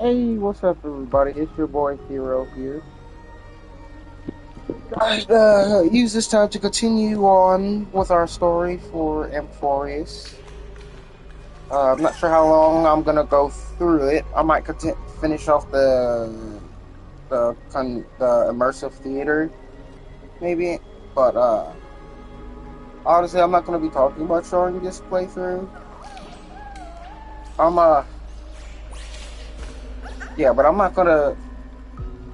Hey, what's up, everybody? It's your boy Hero here. I'd use this time to continue on with our story for Amphorius. I'm not sure how long I'm gonna go through it. I might finish off the immersive theater, maybe. But honestly, I'm not gonna be talking about showing this playthrough. I'm yeah, but I'm not gonna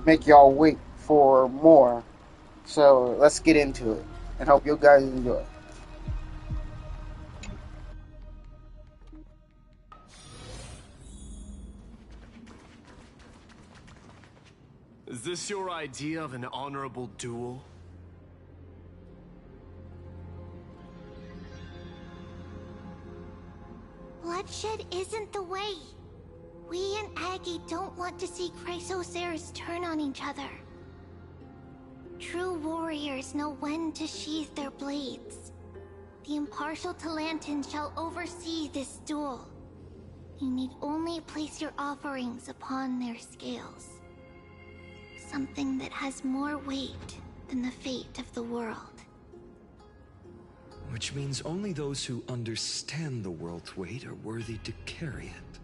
make y'all wait for more. So let's get into it, and hope you guys enjoy. Is this your idea of an honorable duel? Bloodshed isn't the way. We and Aggie don't want to see Chrysoceres turn on each other. True warriors know when to sheathe their blades. The impartial Talantan shall oversee this duel. You need only place your offerings upon their scales. Something that has more weight than the fate of the world. Which means only those who understand the world's weight are worthy to carry it.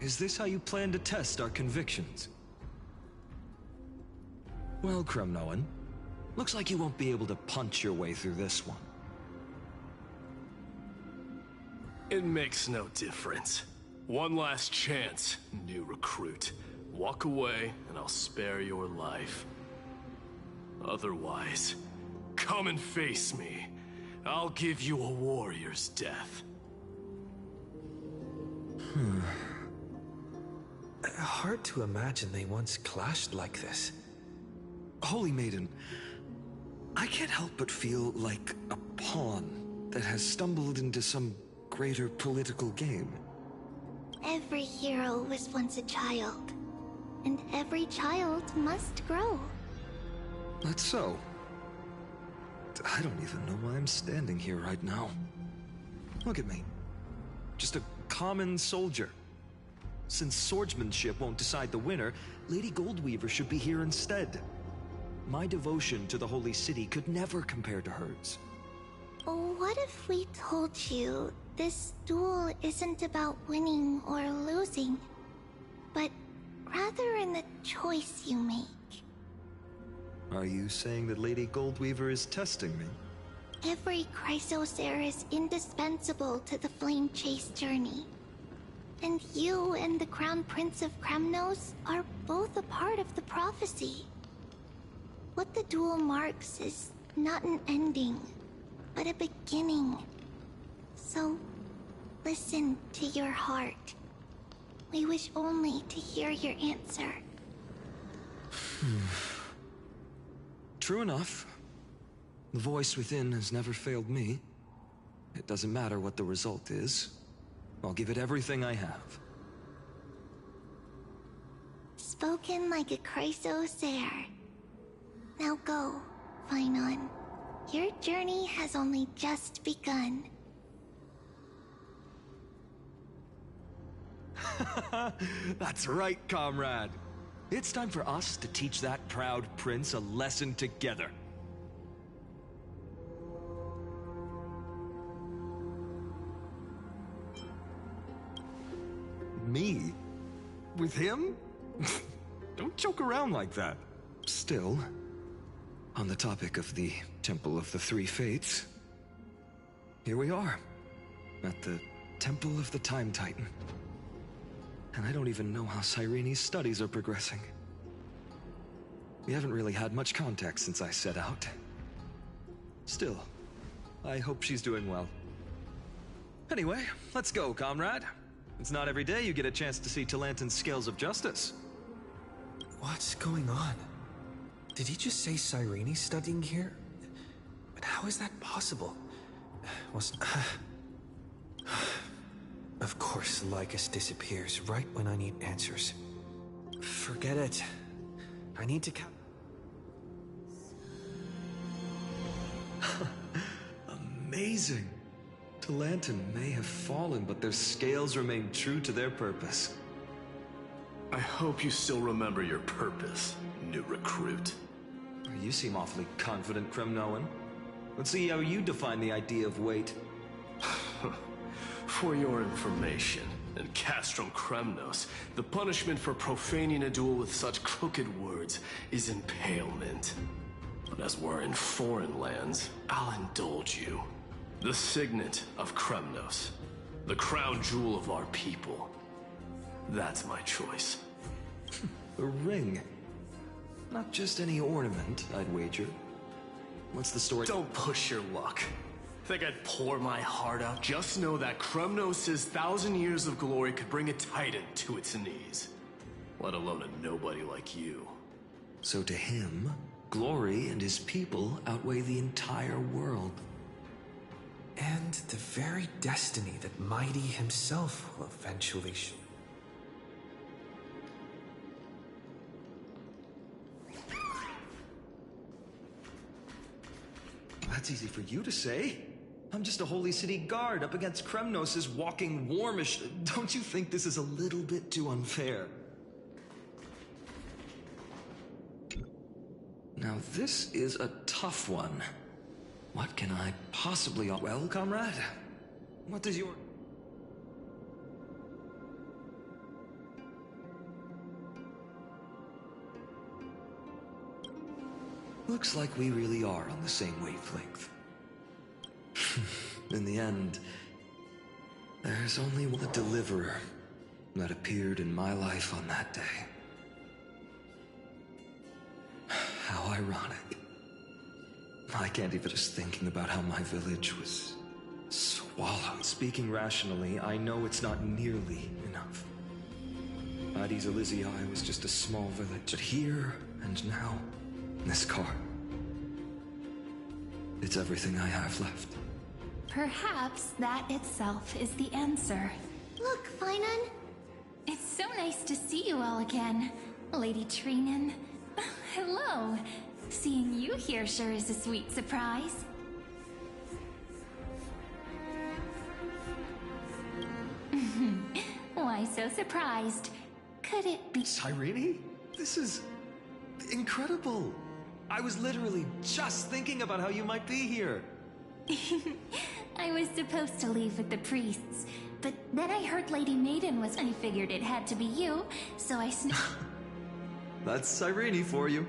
Is this how you plan to test our convictions? Well, Kremnoan, looks like you won't be able to punch your way through this one. It makes no difference. One last chance, new recruit. Walk away, and I'll spare your life. Otherwise, come and face me. I'll give you a warrior's death. Hard to imagine they once clashed like this. Holy Maiden, I can't help but feel like a pawn that has stumbled into some greater political game. Every hero was once a child. And every child must grow. That's so. I don't even know why I'm standing here right now. Look at me. Just a common soldier. Since swordsmanship won't decide the winner, Lady Goldweaver should be here instead. My devotion to the Holy City could never compare to hers. What if we told you this duel isn't about winning or losing, but rather in the choice you make? Are you saying that Lady Goldweaver is testing me? Every Chrysocer is indispensable to the Flame Chase journey. And you and the Crown Prince of Kremnos are both a part of the prophecy. What the duel marks is not an ending, but a beginning. So, listen to your heart. We wish only to hear your answer. True enough. The voice within has never failed me. It doesn't matter what the result is. I'll give it everything I have. Spoken like a Chrysocer. Now go, Finon. Your journey has only just begun. That's right, comrade. It's time for us to teach that proud prince a lesson together. Me? With him? Don't joke around like that. Still, on the topic of the Temple of the Three Fates, here we are, at the Temple of the Time Titan. And I don't even know how Cyrene's studies are progressing. We haven't really had much contact since I set out. Still, I hope she's doing well. Anyway, let's go, comrade. It's not every day you get a chance to see Talantan's scales of justice. What's going on? Did he just say Cyrene's studying here? But how is that possible? Was... Of course, Lycus disappears right when I need answers. Forget it. I need to Amazing. Talantan may have fallen, but their scales remain true to their purpose. I hope you still remember your purpose, new recruit. You seem awfully confident, Kremnoan. Let's see how you define the idea of weight. For your information, in Castrum Kremnos, the punishment for profaning a duel with such crooked words is impalement. But as we're in foreign lands, I'll indulge you. The signet of Kremnos, the crown jewel of our people. That's my choice. A ring. Not just any ornament, I'd wager. What's the story? Don't push your luck. Think I'd pour my heart out? Just know that Kremnos' 1,000 years of glory could bring a titan to its knees. Let alone a nobody like you. So to him, glory and his people outweigh the entire world. And the very destiny that Mighty himself will eventually That's easy for you to say. I'm just a holy city guard up against Kremnos' walking warmish. Don't you think this is a little bit too unfair? Now this is a tough one. What can I possibly... Well, comrade? What does your... Looks like we really are on the same wavelength. In the end, there's only one deliverer that appeared in my life on that day. How ironic. I can't even just thinking about how my village was swallowed. Speaking rationally, I know it's not nearly enough. Addis Elysiae was just a small village, but here and now, this car. It's everything I have left. Perhaps that itself is the answer. Look, Finan. It's so nice to see you all again, Lady Treenan. Hello. Seeing you here sure is a sweet surprise. Why so surprised? Could it be... Cyrene? This is... incredible! I was literally just thinking about how you might be here. I was supposed to leave with the priests, but then I heard Lady Maiden was... I figured it had to be you, so I That's Cyrene for you.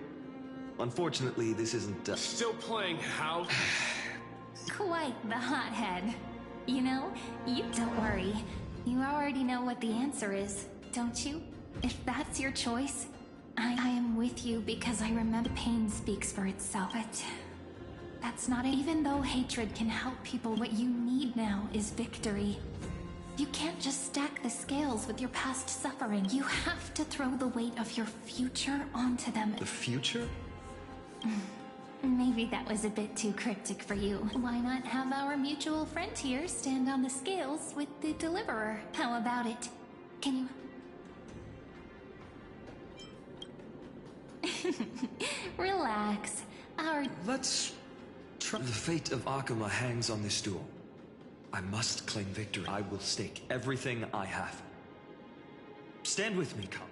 Unfortunately, this isn't... Still playing how? Quite the hothead. You know, you don't worry. You already know what the answer is, don't you? If that's your choice, I am with you because I remember pain speaks for itself. But that's not it. Even though hatred can help people, what you need now is victory. You can't just stack the scales with your past suffering. You have to throw the weight of your future onto them. The future? Maybe that was a bit too cryptic for you. Why not have our mutual friend here stand on the scales with the deliverer? How about it? Can you... Relax. Let's try. The fate of Akuma hangs on this duel. I must claim victory. I will stake everything I have. Stand with me, come.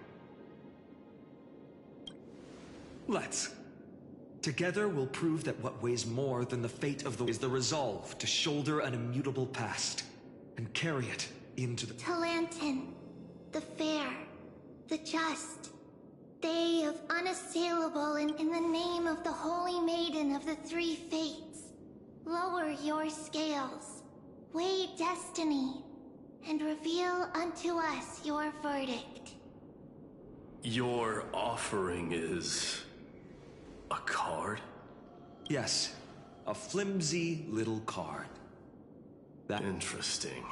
Let's. Together we'll prove that what weighs more than the fate of the is the resolve to shoulder an immutable past and carry it into the... Talantin, the fair, the just. They of unassailable in the name of the Holy Maiden of the Three Fates. Lower your scales, weigh destiny, and reveal unto us your verdict. Your offering is... a card? Yes, a flimsy little card. That... Interesting.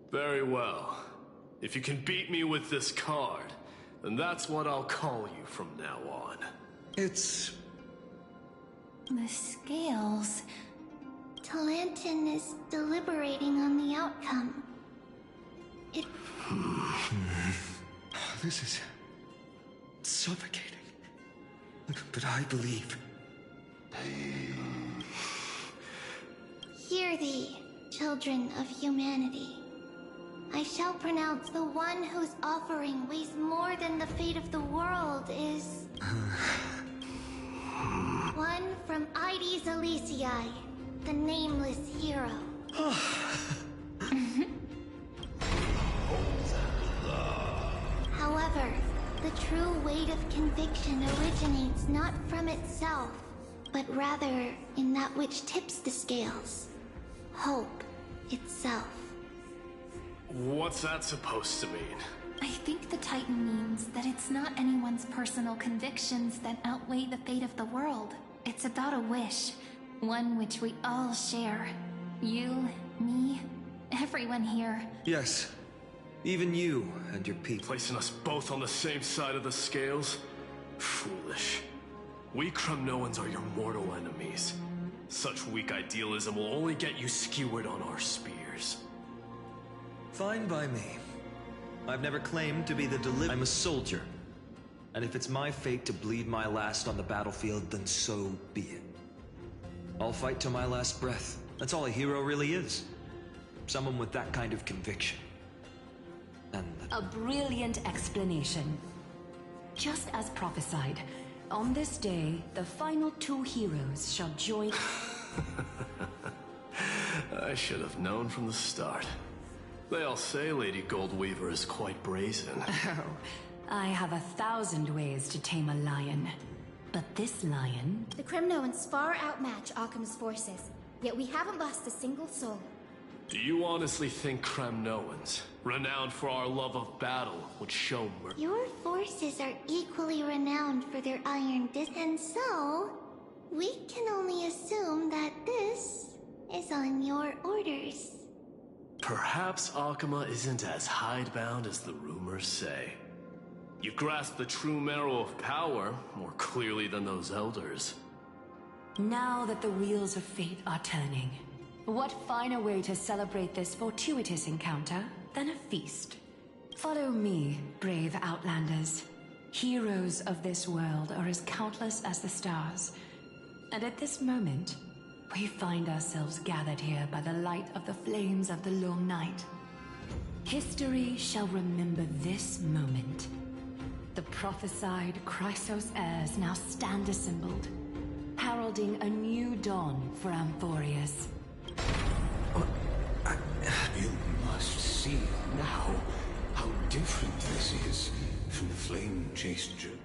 Very well. If you can beat me with this card, then that's what I'll call you from now on. It's... The scales... Talantin is deliberating on the outcome. It... This is... suffocating. But I believe. Hear thee, children of humanity. I shall pronounce the one whose offering weighs more than the fate of the world is... one from Ides Elysiae, the nameless hero. However, the true weight of conviction originates not from itself, but rather in that which tips the scales. Hope itself. What's that supposed to mean? I think the Titan means that it's not anyone's personal convictions that outweigh the fate of the world. It's about a wish, one which we all share. You, me, everyone here. Yes. Even you and your people. Placing us both on the same side of the scales? Foolish. We Kremnoans are your mortal enemies. Such weak idealism will only get you skewered on our spears. Fine by me. I've never claimed to be the deliverer. I'm a soldier. And if it's my fate to bleed my last on the battlefield, then so be it. I'll fight till my last breath. That's all a hero really is. Someone with that kind of conviction. And A brilliant explanation. Just as prophesied, on this day, the final two heroes shall join... I should have known from the start. They all say Lady Goldweaver is quite brazen. Oh, I have 1,000 ways to tame a lion. But this lion... The Kremnoans far outmatch Occam's forces, yet we haven't lost a single soul. Do you honestly think Kremnoans, renowned for our love of battle, would show mercy? Your forces are equally renowned for their iron disc, and so we can only assume that this is on your orders. Perhaps Akama isn't as hidebound as the rumors say. You grasp the true marrow of power more clearly than those elders. Now that the wheels of fate are turning, what finer way to celebrate this fortuitous encounter than a feast? Follow me, brave Outlanders. Heroes of this world are as countless as the stars. And at this moment, we find ourselves gathered here by the light of the flames of the long night. History shall remember this moment. The prophesied Chrysos heirs now stand assembled, heralding a new dawn for Amphorius. You must see now how different this is from the flame-chased journey.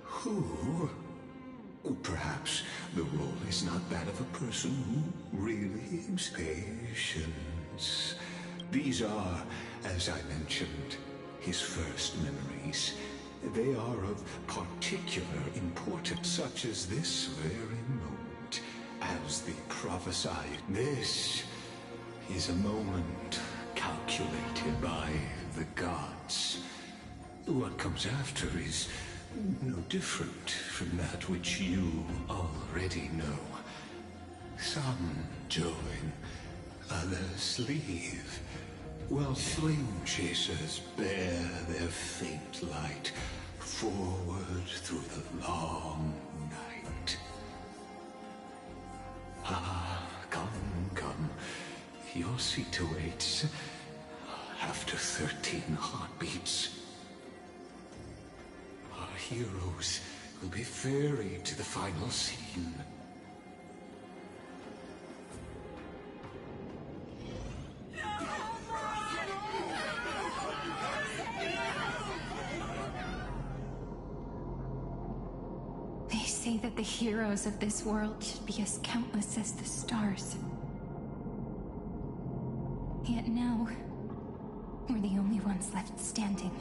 Who? Perhaps the role is not that of a person who really is patience. These are, as I mentioned, his first memories. They are of particular importance, such as this very moment, as the prophesied. This is a moment calculated by the gods. What comes after is no different from that which you already know. Some join, others leave, while flame chasers bear their faint light forward through the long night. Ah, come. Your seat awaits after 13 heartbeats. Our heroes will be ferried to the final scene. They say that the heroes of this world should be as countless as the stars. Yet now, we're the only ones left standing.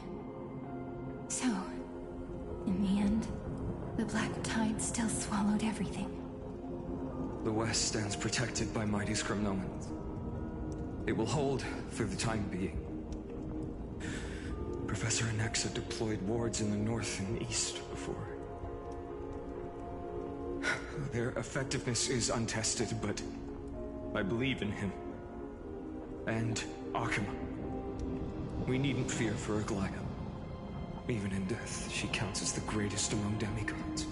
So, in the end, the black tide still swallowed everything. the West stands protected by mighty Skrymnomans. It will hold for the time being. Professor Anexa deployed wards in the north and east before. Their effectiveness is untested, but I believe in him. And Akama. We needn't fear for Aglaia. Even in death, she counts as the greatest among demigods.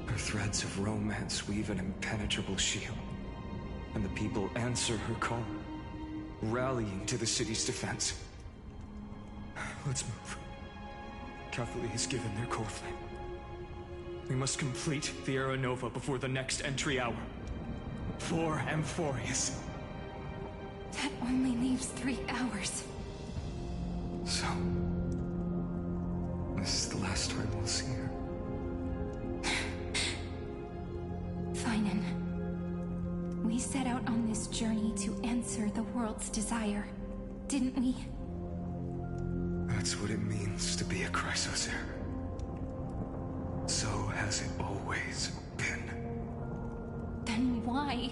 Her threads of romance weave an impenetrable shield, and the people answer her call, rallying to the city's defense. Let's move. Catholic has given their core flame. We must complete the Era Nova before the next entry hour. For Amphorius. That only leaves 3 hours. So, this is the last time we'll see her. Finan, we set out on this journey to answer the world's desire, didn't we? That's what it means to be a Chrysos heir. So has it always been. Then why?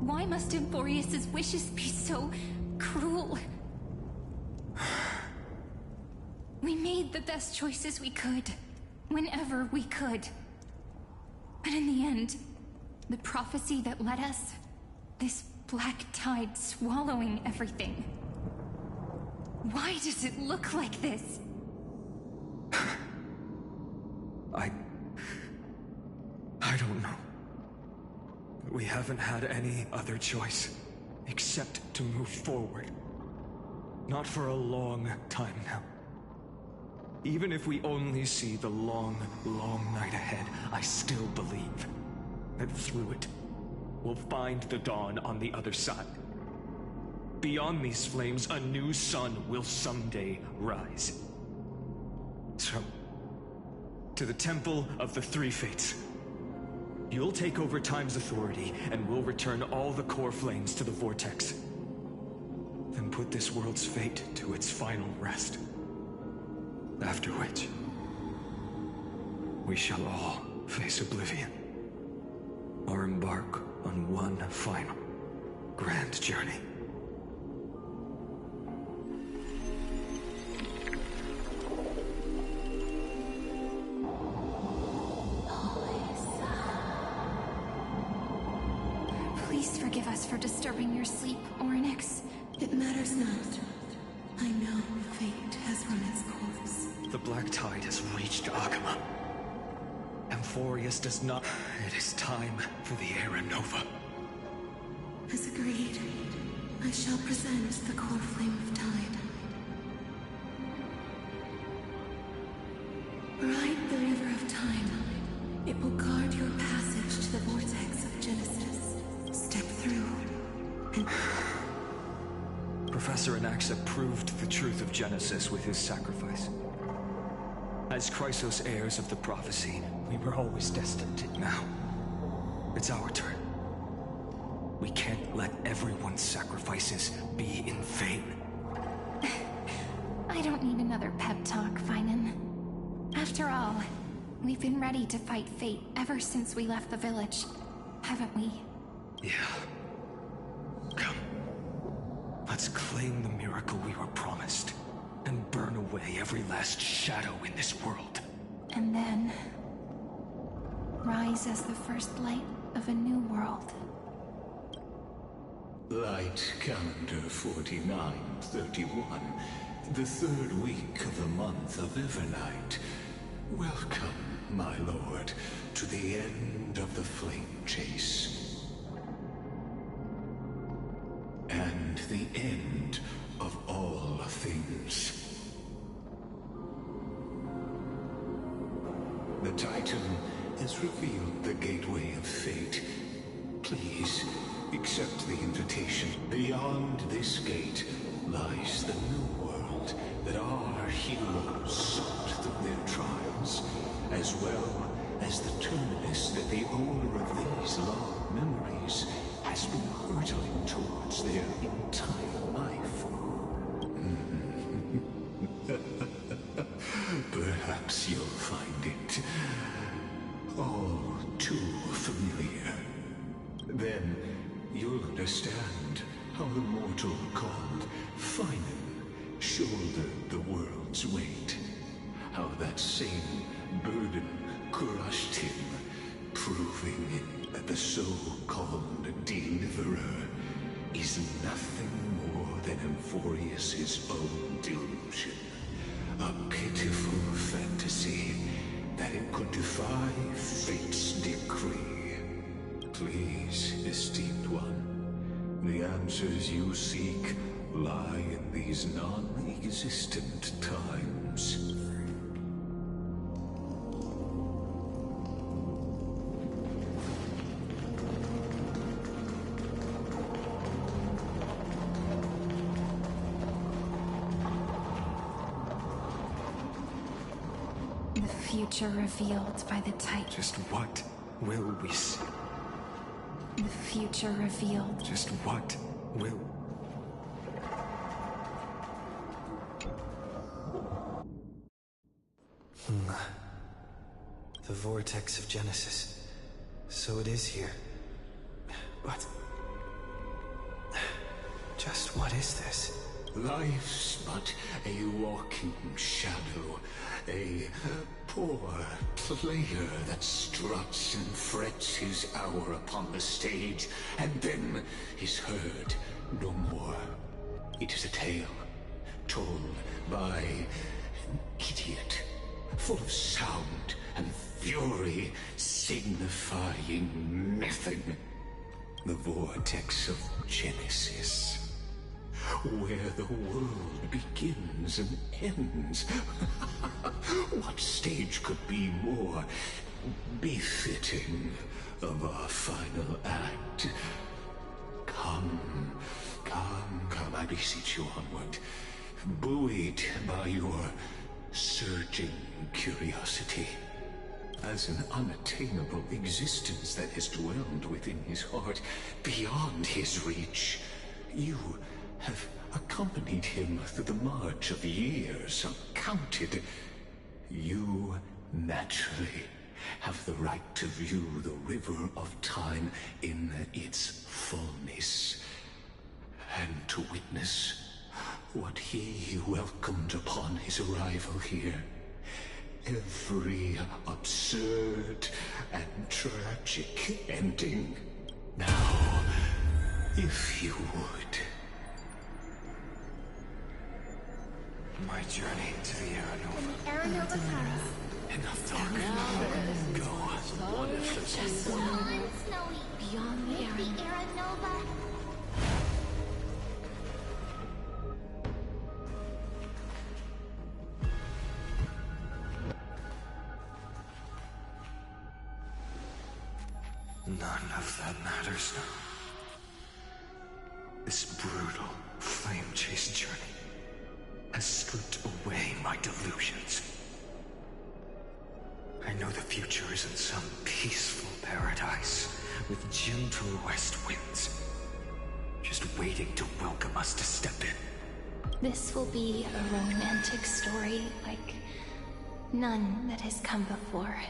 Why must Amphorius' wishes be so cruel? We made the best choices we could, whenever we could. But in the end, the prophecy that led us, this black tide swallowing everything. Why does it look like this? I don't know. We haven't had any other choice, except to move forward. Not for a long time now. Even if we only see the long, long night ahead, I still believe that through it, we'll find the dawn on the other side. Beyond these flames, a new sun will someday rise. So, to the Temple of the Three Fates. You'll take over Time's authority, and we'll return all the core flames to the Vortex. Then put this world's fate to its final rest. After which, we shall all face oblivion. Or embark on one final, grand journey. Please forgive us for disturbing your sleep, Orynyx. It matters not. I know fate has run its course. The black tide has reached Agama. Amphorius does not... It is time for the Era Nova. As agreed, I shall present the core flame of tide. Ride the river of time. It will guard your passage to the vortex of Genesis. Step through, and... Professor Anaxa proved the truth of Genesis with his sacrifice. As Chrysos heirs of the prophecy, we were always destined. Now, it's our turn. We can't let everyone's sacrifices be in vain. I don't need another pep talk, Finan. After all, we've been ready to fight fate ever since we left the village, haven't we? Yeah. Come. Let's claim the miracle we were promised, and burn away every last shadow in this world. And then... rise as the first light of a new world. Light calendar 4931, the third week of the month of Evernight. Welcome, my lord, to the end of the flame chase. And the end of all things. The Titan has revealed the gateway of fate. Please, accept the invitation. Beyond this gate lies the new world that our heroes sought through their trials, as well as the terminus that the owner of these long memories has been hurtling towards their entire life. Perhaps you'll find it all too familiar. Then you'll understand how the mortal called Finan shouldered the world's weight. How that same burden crushed him, proving that the so-called deliverer is nothing more than Amphorius's own delusion. A pitiful fantasy that it could defy fate's decree. Please, esteemed one, the answers you seek lie in these non-existent times. The future revealed by the Titan. Just what will we see? The future revealed. Just what will... The vortex of Genesis. So it is here. But... just what is this? Life's but a walking shadow, a poor player that struts and frets his hour upon the stage, and then is heard no more. It is a tale told by an idiot, full of sound and fury, signifying nothing. The vortex of Genesis, where the world begins and ends. What stage could be more befitting of our final act? Come, I beseech you onward, buoyed by your surging curiosity. As an unattainable existence that has dwelled within his heart, beyond his reach, you have accompanied him through the march of years uncounted. You naturally have the right to view the river of time in its fullness, and to witness what he welcomed upon his arrival here. Every absurd and tragic ending. Now, if you would... My journey to the Aranova. Aranova comes. Enough talk. Go. What if this Just beyond Snowy. Beyond the With the Aranova. None of that matters now. This brutal, flame-chased journey has stripped away my delusions. I know the future isn't some peaceful paradise with gentle west winds, just waiting to welcome us to step in. This will be a romantic story like none that has come before.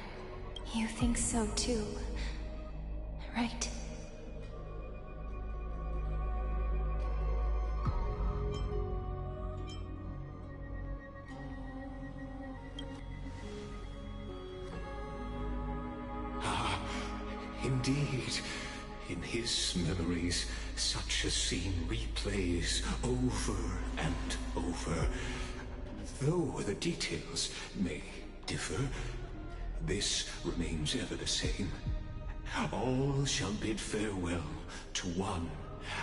You think so too, right? Indeed, in his memories, such a scene replays over and over. Though the details may differ, this remains ever the same. All shall bid farewell to one,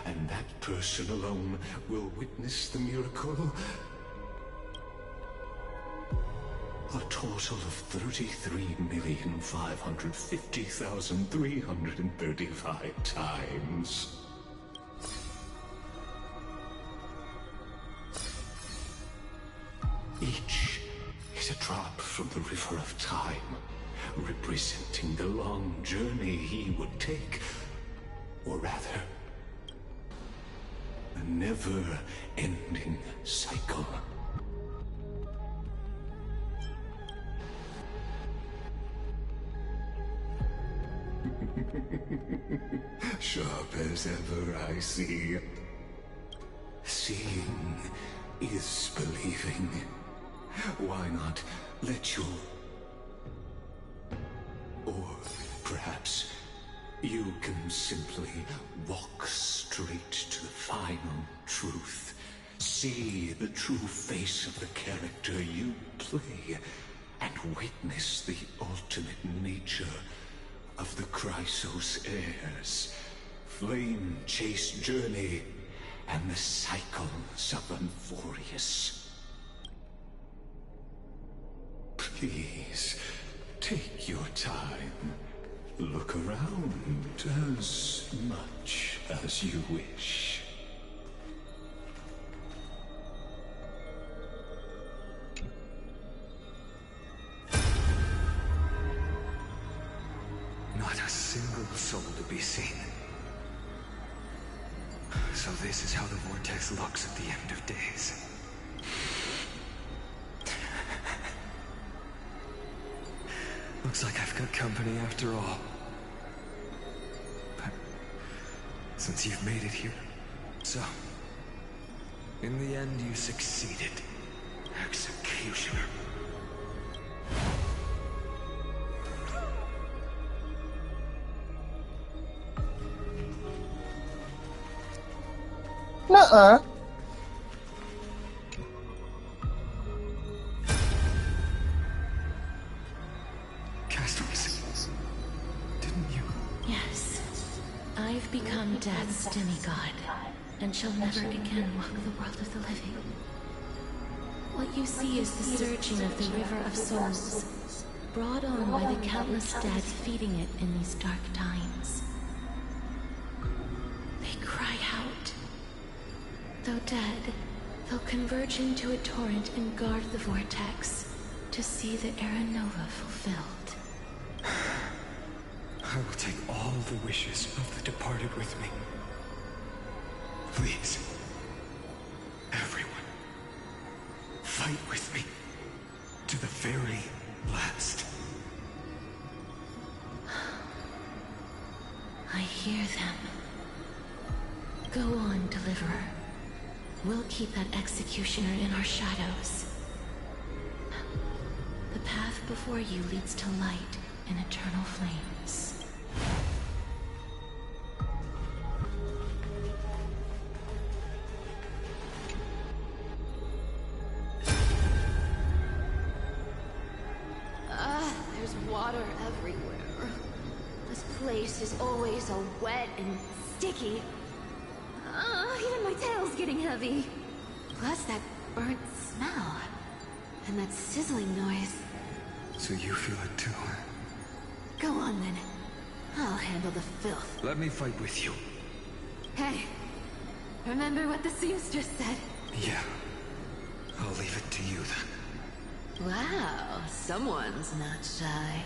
and that person alone will witness the miracle. A total of 33,550,335 times. Each is a drop from the river of time, representing the long journey he would take, or rather, a never-ending cycle. Sharp as ever, I see. Seeing is believing. Why not let your... Or perhaps you can simply walk straight to the final truth See the true face of the character you play, and witness the ultimate nature of the Chrysos heirs, flame chase journey, and the cycles of Amphorius. Please, take your time. Look around as much as you wish. Not a single soul to be seen. So this is how the vortex looks at the end of days. Looks like I've got company after all. But since you've made it here, so in the end you succeeded, Executioner. Nuh-uh. Castaway, didn't you? Yes. I've become Death's demigod, and shall never again walk the world of the living. What you see is the surging of the river of souls, brought on by the countless dead feeding it in these dark times. They cry out. Though dead, they'll converge into a torrent and guard the vortex to see the Era Nova fulfilled. I will take all the wishes of the departed with me. Please, everyone, fight with me to the very last. I hear them. Go on, Deliverer. We'll keep that executioner in our shadows. The path before you leads to light and eternal flames. There's water everywhere. This place is always so wet and sticky. Even my tail's getting heavy. Plus that burnt smell. And that sizzling noise. So you feel it too? Go on then. I'll handle the filth. Let me fight with you. Hey, remember what the seamstress said? Yeah. I'll leave it to you then. Wow, someone's not shy.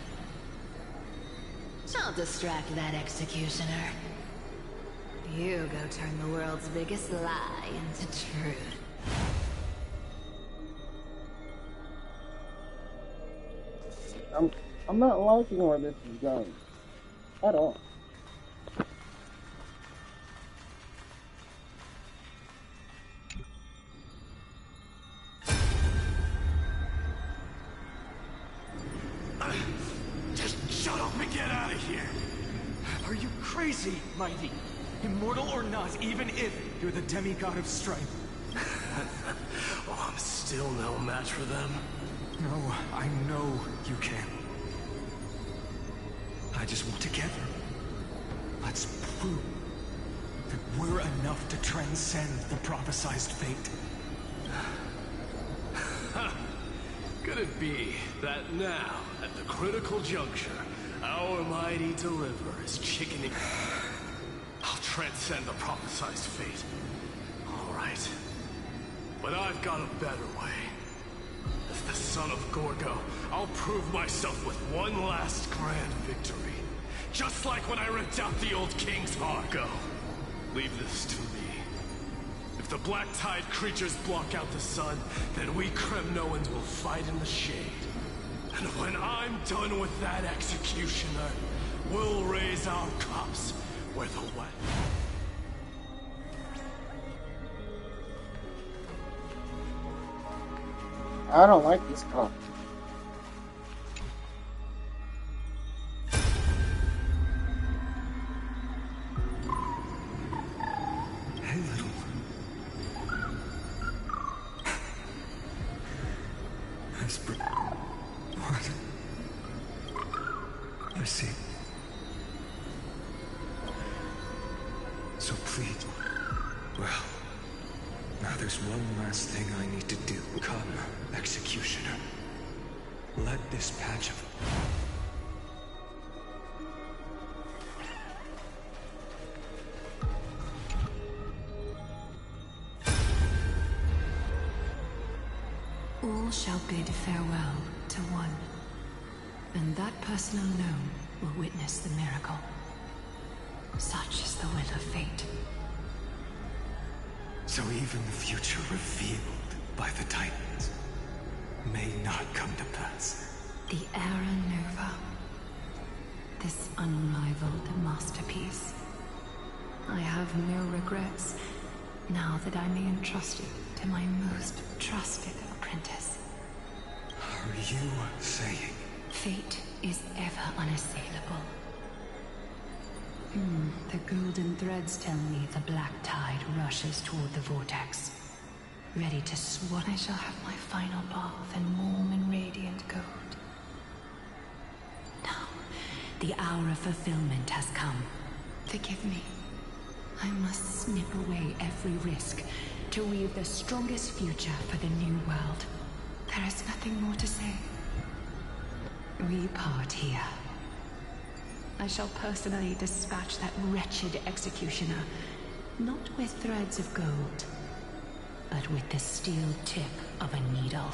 I'll distract that executioner. You go turn the world's biggest lie into truth. I'm not liking where this is going. At all. Just shut up and get out of here! Are you crazy, Mighty? Immortal or not, even if you're the demigod of strength. Oh, I'm still no match for them. No, I know you can. I just want together. Let's prove That we're enough to transcend the prophesized fate. Could it be that now, at the critical juncture, our mighty deliverer is chickening? I'll transcend the prophesized fate. All right. But I've got a better way. As the son of Gorgo, I'll prove myself with one last grand victory. Just like when I ripped out the old king's heart. Go. Leave this to me. If the Black Tide creatures block out the sun, then we Kremnoans will fight in the shade. And when I'm done with that executioner, we'll raise our cups where the wet... I don't like this car. Hey, little. What? I see. So please. Well, now there's one last thing I need to do. Come, Executioner. Let this patch of... All shall bid farewell to one, and that person alone will witness the miracle. Such is the will of fate. So even the future revealed by the Titans may not come to pass. The Era Nova. This unrivaled masterpiece. I have no regrets now that I may entrust it to my most trusted apprentice. Are you saying? Fate is ever unassailable. The golden threads tell me the black tide rushes toward the vortex. Ready to swat. I shall have my final bath in warm and radiant gold. Now, the hour of fulfillment has come. Forgive me. I must snip away every risk to weave the strongest future for the new world. There is nothing more to say. We part here. I shall personally dispatch that wretched executioner, not with threads of gold, but with the steel tip of a needle.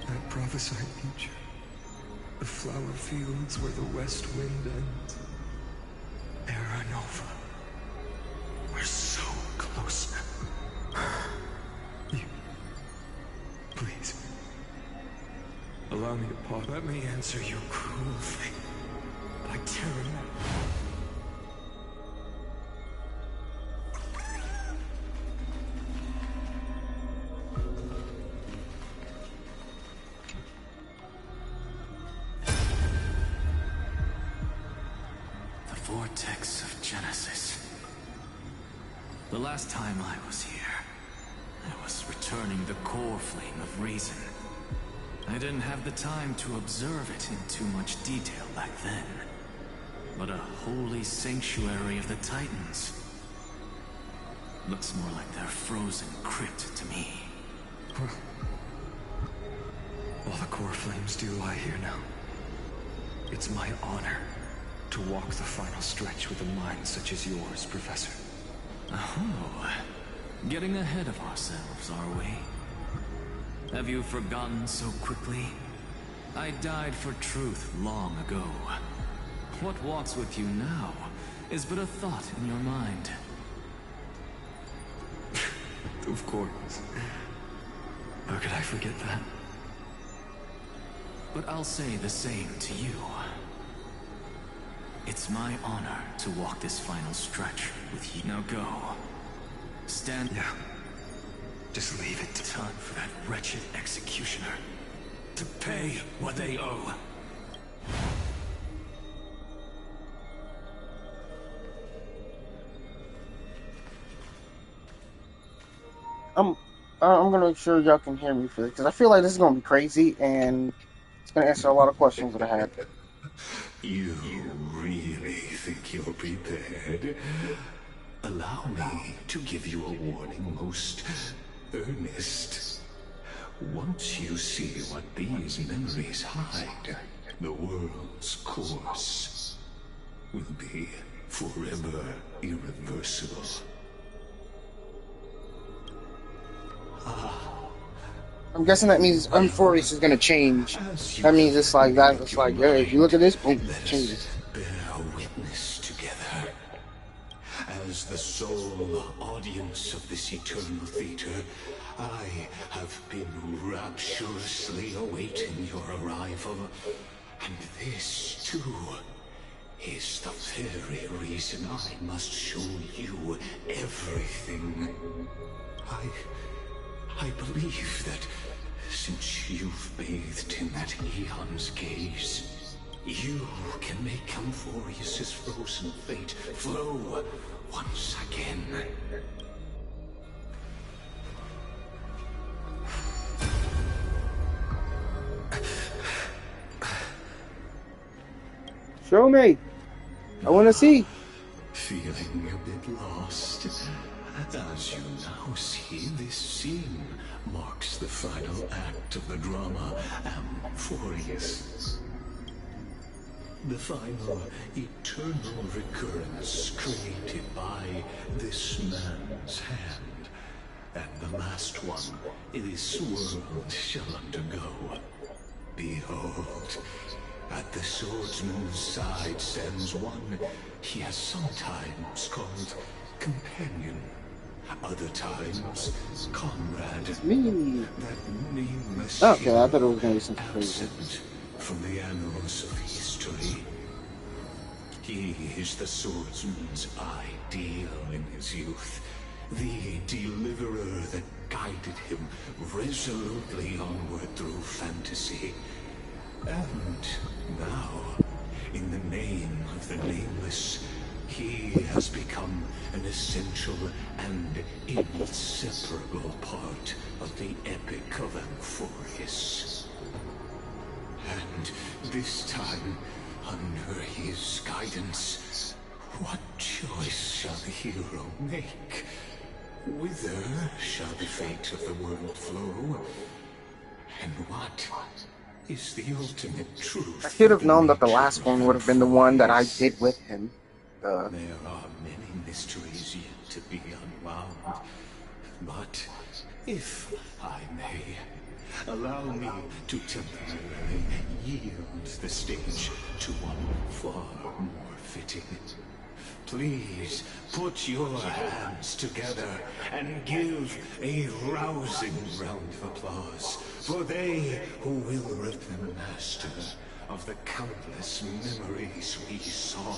That prophesied future. The flower fields where the west wind ends. Era Nova. We're so close now. You... Please. Allow me to pause. Let me answer your cruel thing by tearing that... Vortex of Genesis. The last time I was here, I was returning the core flame of reason. I didn't have the time to observe it in too much detail back then. But a holy sanctuary of the Titans. Looks more like their frozen crypt to me. All the core flames do lie here now. It's my honor to walk the final stretch with a mind such as yours, Professor. Oh, getting ahead of ourselves, are we? Have you forgotten so quickly? I died for truth long ago. What walks with you now is but a thought in your mind. Of course. How could I forget that? But I'll say the same to you. It's my honor to walk this final stretch with you. Now go. Stand... Yeah. Just leave it. Time for that wretched executioner to pay what they owe. I'm gonna make sure y'all can hear me for this, because I feel like this is gonna be crazy, and it's gonna answer a lot of questions that I had. You really think you're prepared? Allow me to give you a warning, most earnest. Once you see what these memories hide, the world's course will be forever irreversible. I'm guessing that means Unforced is gonna change. That means it's like that. It's like, yeah, if you look at this, boom, it changes. Bear witness together. As the sole audience of this eternal theater, I have been rapturously awaiting your arrival. And this, too, is the very reason I must show you everything. I believe that since you've bathed in that eon's gaze, you can make Amphorius' frozen fate flow once again. Show me. I want to see. Feeling a bit lost? As you now see, this scene marks the final act of the drama Amphorius. The final eternal recurrence created by this man's hand. And the last one this world shall undergo. Behold, at the swordsman's side stands one he has sometimes called companion, other times comrade. Me. That nameless Okay, I thought it was going to be something crazy. absent from the annals of history. He is the swordsman's ideal in his youth, the deliverer that guided him resolutely onward through fantasy. And now, in the name of the Nameless, he has become an essential and inseparable part of the epic of Amphorius. And this time, under his guidance, what choice shall the hero make? Whither shall the fate of the world flow? And what is the ultimate truth? I should have known that the last one would have been the one that I did with him. There are many mysteries yet to be unwound. But if I may, allow me to temporarily yield the stage to one far more fitting. Please put your hands together and give a rousing round of applause for they who will rip the master of the countless memories we saw.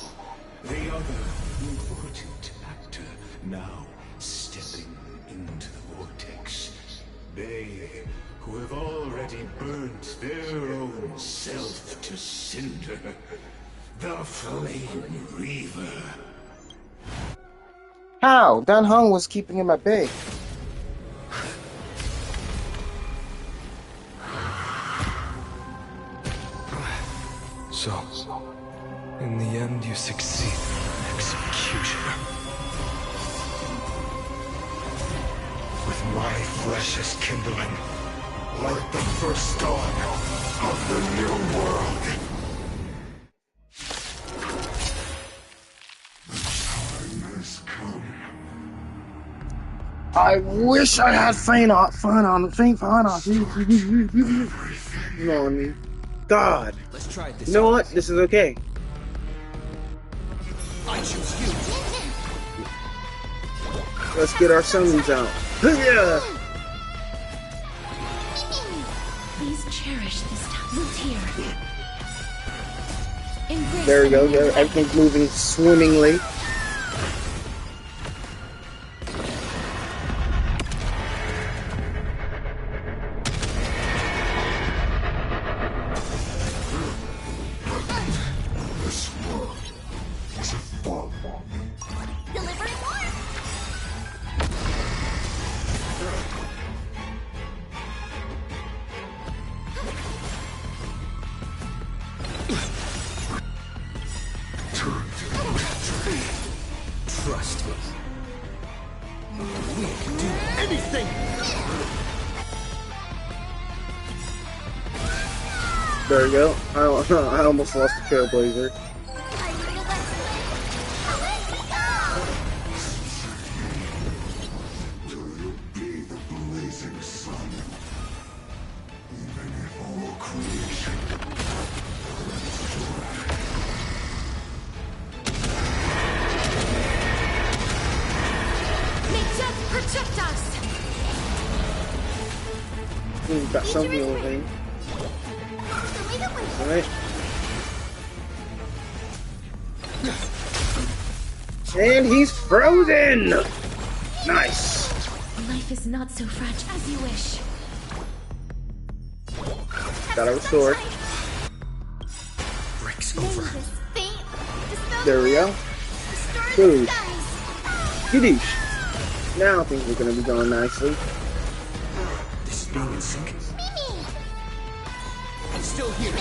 The other important actor now stepping into the vortex. They who have already burnt their own self to cinder. The Flame Reaver. How? Dan Heng was keeping him at bay. So, in the end, you succeed in execution. With my flesh as kindling, like the first dawn of the new world. I wish I had faint on. You know what I mean? God. Let's try this. You know what? This is okay. I choose you. Let's get our summons out. Yeah. Please cherish this tablet here. Embrace There we go. Everything's moving swimmingly. Trust me. We can do anything! There we go. I almost lost the Trailblazer. Got some little thing. Alright. And he's frozen! Nice! Life is not so fragile as you wish. Got a sword. Breaks over. There we go. Good. Giddish. Now things are gonna be going nicely. This is being in sync. I'm still here.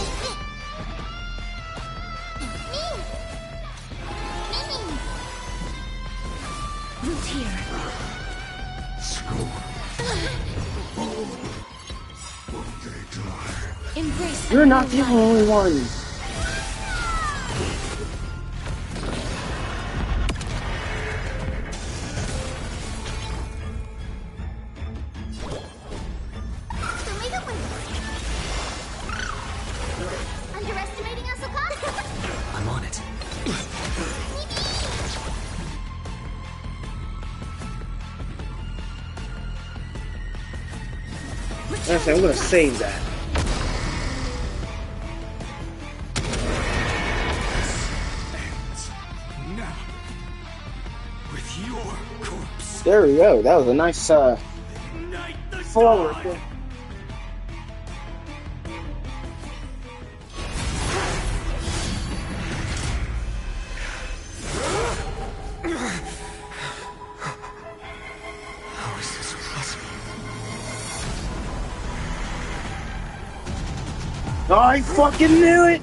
Root here. Embrace. You're not the only one. Underestimating us, Okada? I'm on it. Actually, I'm gonna save that. Now, with your corpse. There we go. That was a nice forward. How is this possible? I fucking knew it!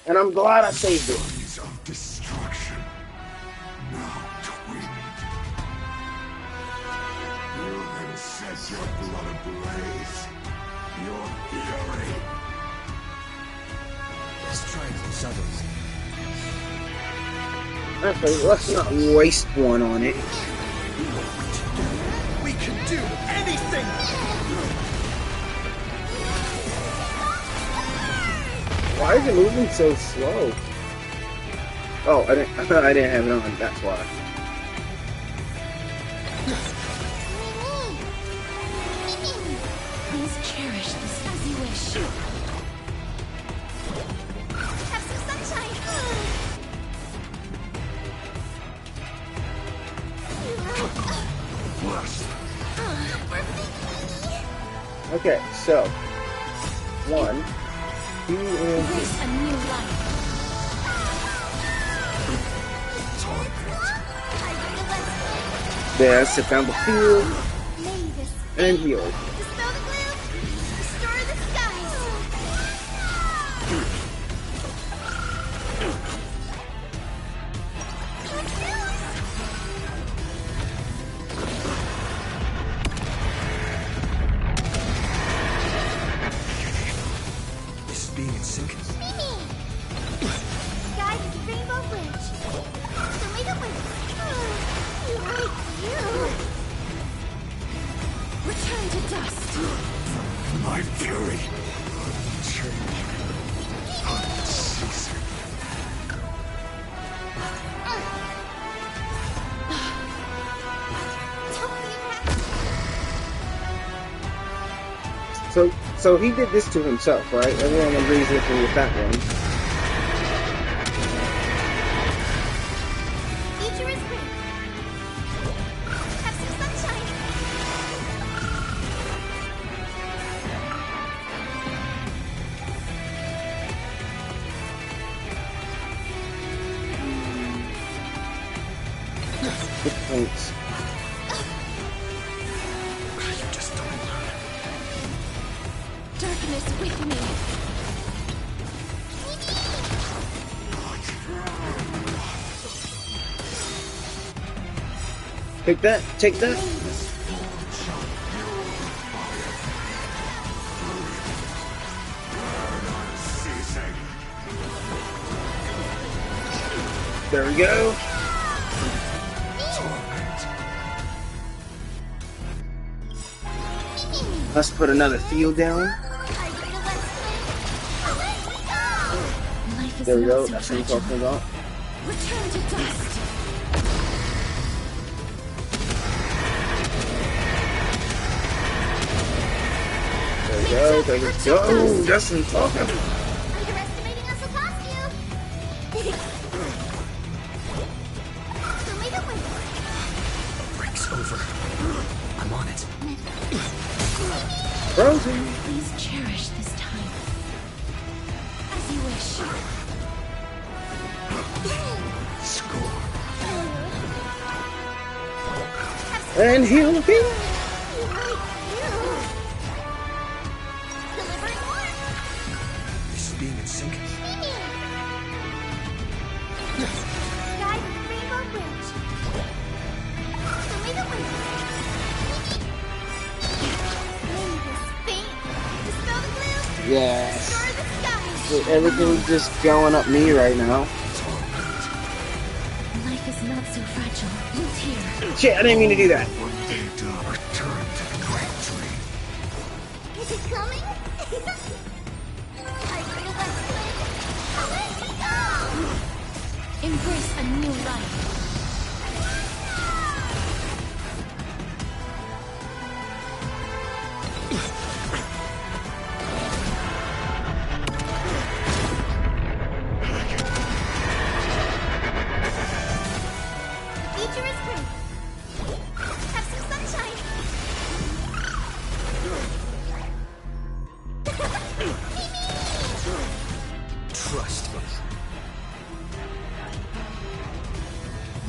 And I'm glad I saved it. Sons of destruction. Now twinned. You can set your blood ablaze. Your fury. Let's try these others. Actually, let's not waste one on it. We can do anything! Why is it moving so slow? Oh, I didn't have it on, that's why. Please cherish this as you wish. Have some sunshine. Okay, so 1, 2, and Embrace a new life. there, sit down the field May this and heal. dispel the gloom, restore the skies. This is being in sync. Guide is Rainbow Bridge. Show me the way. You like you. Return to dust. My fury. Unchanged. Unceasing. So he did this to himself, right? Everyone agrees with me with that one. Future is great. Have some sunshine. Good points. You just don't learn. Darkness with me. Take that, take that. Ceasing. There we go. Torment. Let's put another field down. Life is There we not go, so that's what I'm fragile. talking about. Return to dust. There we go, there we go. That's what I'm talking about. Underestimating us will cost you. Show me the way. Breaks over. I'm on it. Frozen. Please cherish this time. As you wish. And he'll be. This is being in sync. Guide Rainbow Bridge. Show me the way. Wind is faint. Dispel the gloom. Yes. Restore the skies. So everything's just going up me right now. Life is not so fragile. Loot here. Shit, I didn't mean to do that. Is it coming? I feel that wind. Embrace a new life. Future is great. Have some sunshine. Trust me.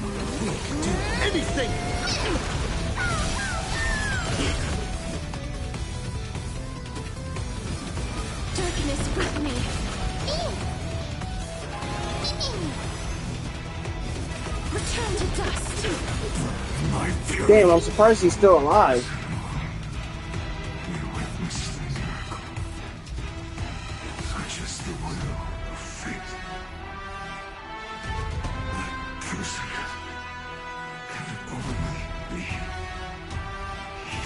We can do anything! Darkness with me. Return to dust. My fury. Damn, I'm surprised he's still alive. We witness the miracle. Such is the will of fate. That person can only be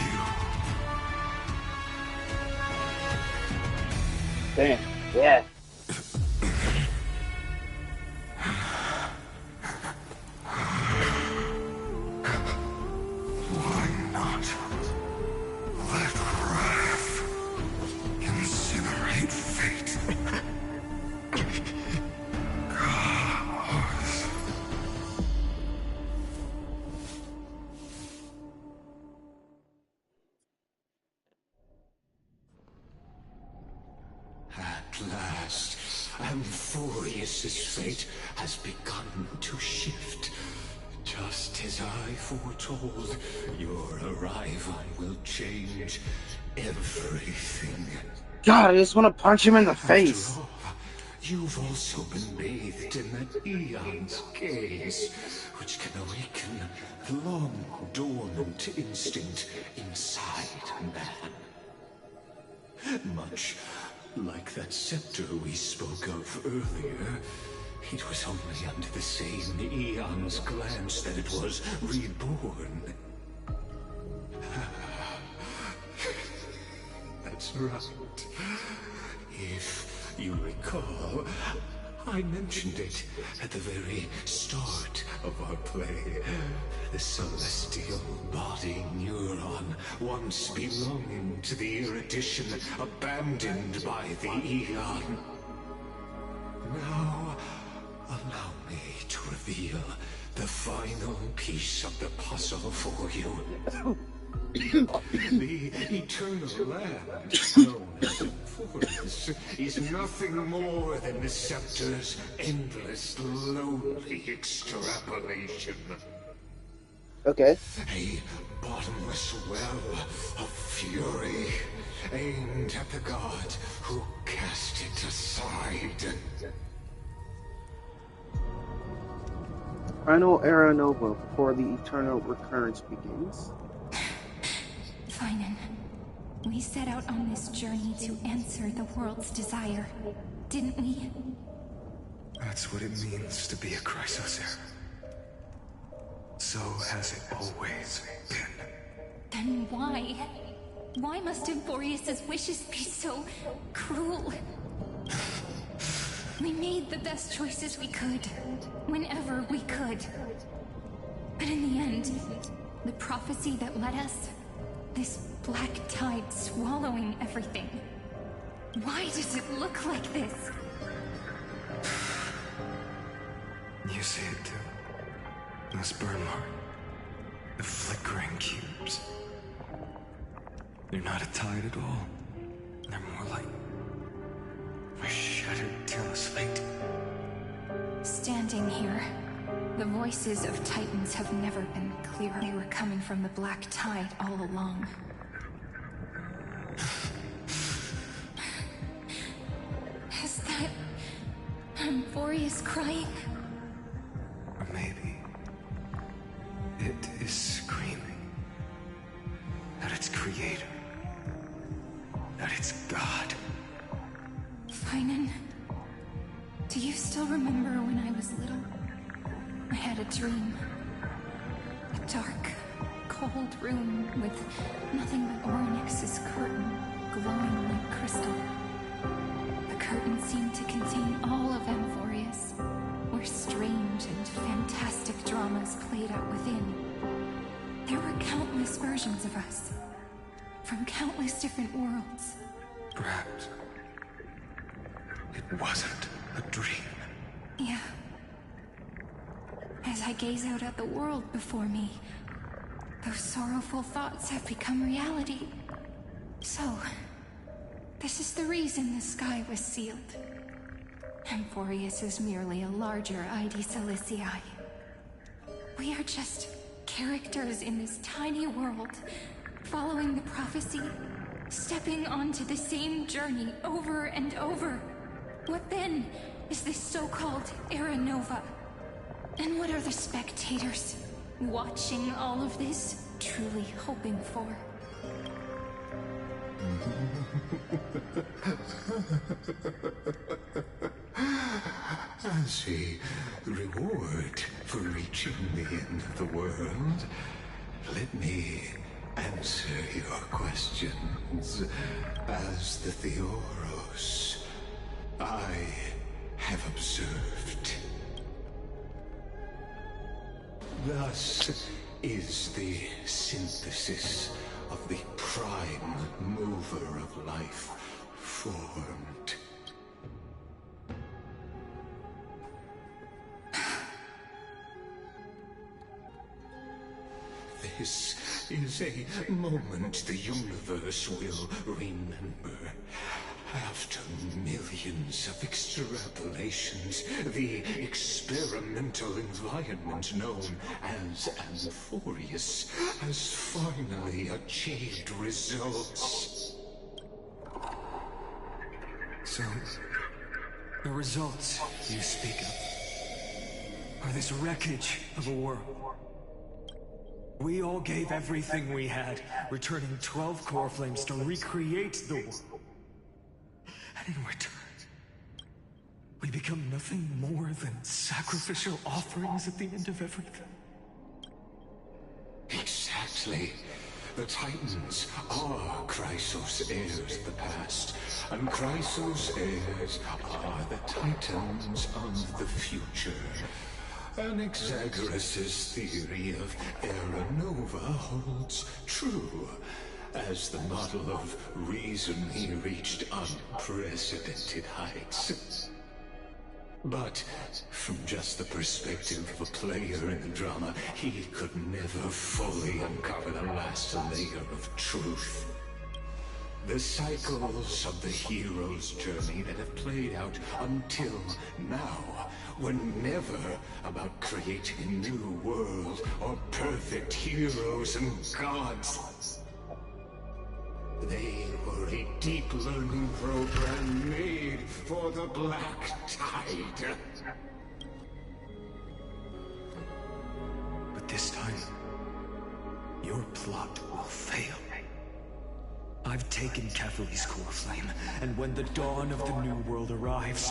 you. Damn. Yeah. Why not let wrath incinerate fate? Gods. At last, Amphorius's fate has begun to shift. Just as I foretold, your arrival will change everything. God, I just want to punch him in the face. After all, you've also been bathed in that eon's gaze, which can awaken the long-dormant instinct inside man. Much like that scepter we spoke of earlier, it was only under the same eon's glance that it was reborn. That's right. If you recall, I mentioned it at the very start of our play. The celestial body neuron, once belonging to the erudition abandoned by the eon. Now, allow me to reveal the final piece of the puzzle for you. The eternal land, known as Amphorius, is nothing more than the scepter's endless, lonely extrapolation. Okay. A bottomless well of fury, aimed at the god who cast it aside. Final era nova before the eternal recurrence begins. Finan, we set out on this journey to answer the world's desire, didn't we? That's what it means to be a Chrysosaur. So has it always been. Then why? Why must Amphorius's wishes be so cruel? We made the best choices we could, whenever we could. But in the end, the prophecy that led us, this black tide swallowing everything. Why does it look like this? You see it too. This burn mark. The flickering cubes. They're not a tide at all. They're more like a shattered, tearless fate. Standing here, the voices of Titans have never been clearer. They were coming from the black tide all along. Is that Amphorius crying? Or maybe it is screaming at its creator, at its god. Finan, do you still remember when I was little? I had a dream. A dark, cold room with nothing but Ornyx's curtain glowing like crystal. The curtain seemed to contain all of Amphorius, where strange and fantastic dramas played out within. There were countless versions of us, from countless different worlds. Perhaps it wasn't a dream. Yeah. As I gaze out at the world before me, those sorrowful thoughts have become reality. So, this is the reason the sky was sealed. Amphorius is merely a larger ID Silicii. We are just characters in this tiny world, following the prophecy, stepping onto the same journey over and over. What then is this so-called Era Nova? And what are the spectators watching all of this truly hoping for? As a reward for reaching the end of the world, let me answer your questions. As the Theoros, I have observed. Thus is the synthesis of the prime mover of life formed. This is a moment the universe will remember. After millions of extrapolations, the experimental environment known as Amphorius has finally achieved results. So, the results you speak of are this wreckage of a world. We all gave everything we had, returning 12 core flames to recreate the world. And in return, we become nothing more than sacrificial offerings at the end of everything. Exactly. The Titans are Chrysos' heirs of the past, and Chrysos' heirs are the Titans of the future. Anaxagoras' theory of Era Nova holds true. As the model of reason, he reached unprecedented heights. But from just the perspective of a player in the drama, he could never fully uncover the last layer of truth. The cycles of the hero's journey that have played out until now were never about creating a new world or perfect heroes and gods. They were a deep learning program made for the Black Tide. But this time, your plot will fail. I've taken Catholi's core flame, and when the dawn of the new world arrives,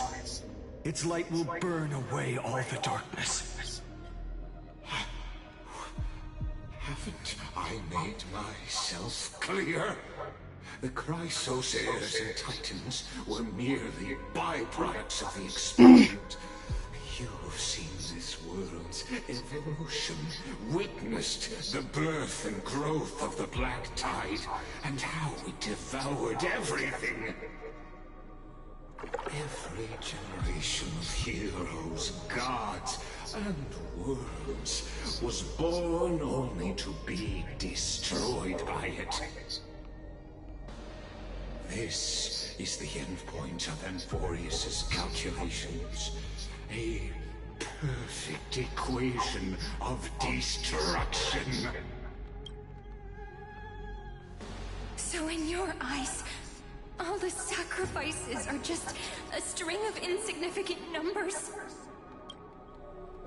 its light will burn away all the darkness. Haven't I made myself clear? The Chrysos heirs and Titans were merely byproducts of the experiment. You've seen this world's evolution, witnessed the birth and growth of the Black Tide, and how it devoured everything. Every generation of heroes, gods, and worlds was born only to be destroyed by it. This is the endpoint of Amphorius's calculations. A perfect equation of destruction. So in your eyes, all the sacrifices are just a string of insignificant numbers?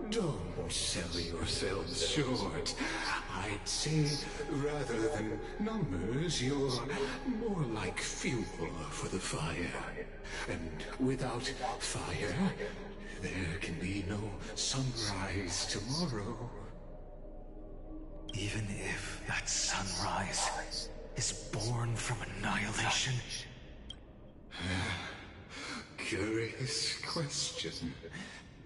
Don't sell yourselves short. I'd say, rather than numbers, you're more like fuel for the fire. And without fire, there can be no sunrise tomorrow. Even if that sunrise is born from annihilation? Curious question.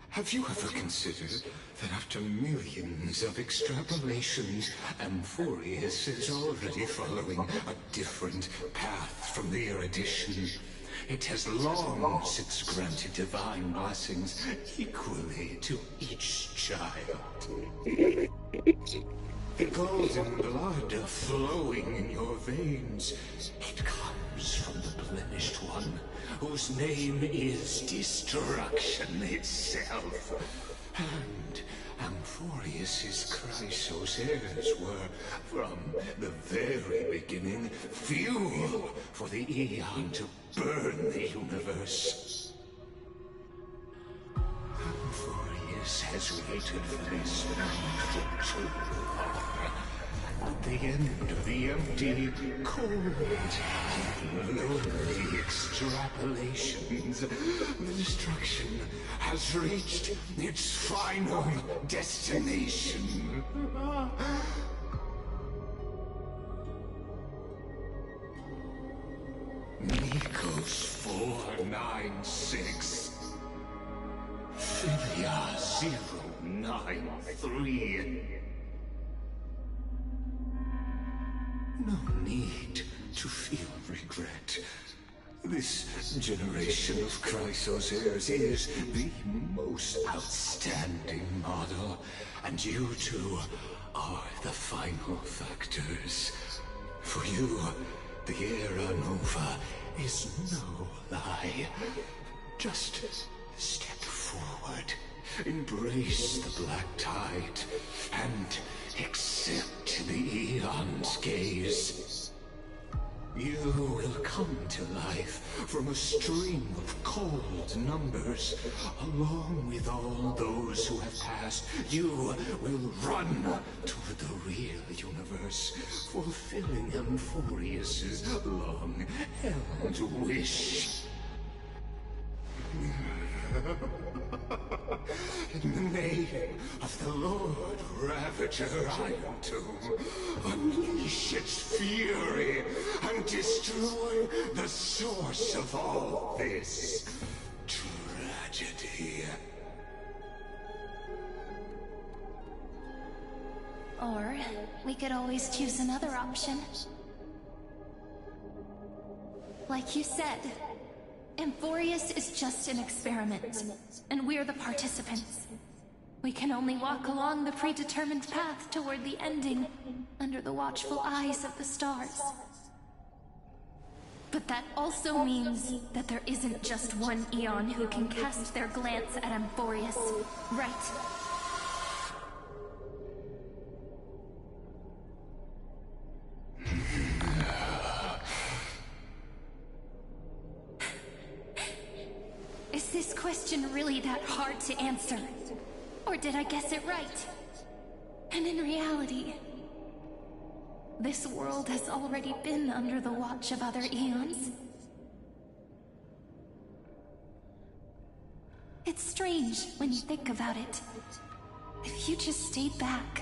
Have you ever considered that after millions of extrapolations, Amphorius is already following a different path from the erudition? It has long since granted divine blessings equally to each child. The golden blood flowing in your veins, it comes from the blemished one, whose name is destruction itself. And Amphorius's Chrysos heirs were, from the very beginning, fuel for the Aeon to burn the universe. Amphorius has waited for this for too long. At the end of the empty, cold, and lonely extrapolations, the destruction has reached its final destination. Nikos 496. Philia 093. No need to feel regret. This generation of Chrysos heirs is the most outstanding model, and you two are the final factors. For you, the Era Nova is no lie. Just step forward, embrace the black tide, and accept the Aeon's gaze. You will come to life from a stream of cold numbers. Along with all those who have passed, you will run toward the real universe, fulfilling Amphorius's long-held wish. In the name of the Lord Ravager Iron Tomb, unleash its fury and destroy the source of all this tragedy. Or we could always choose another option. Like you said, Amphorius is just an experiment, and we're the participants. We can only walk along the predetermined path toward the ending, under the watchful eyes of the stars. But that also means that there isn't just one Aeon who can cast their glance at Amphorius, right? Is this question really that hard to answer? Or did I guess it right? And in reality, this world has already been under the watch of other Aeons. It's strange when you think about it. If you just stayed back,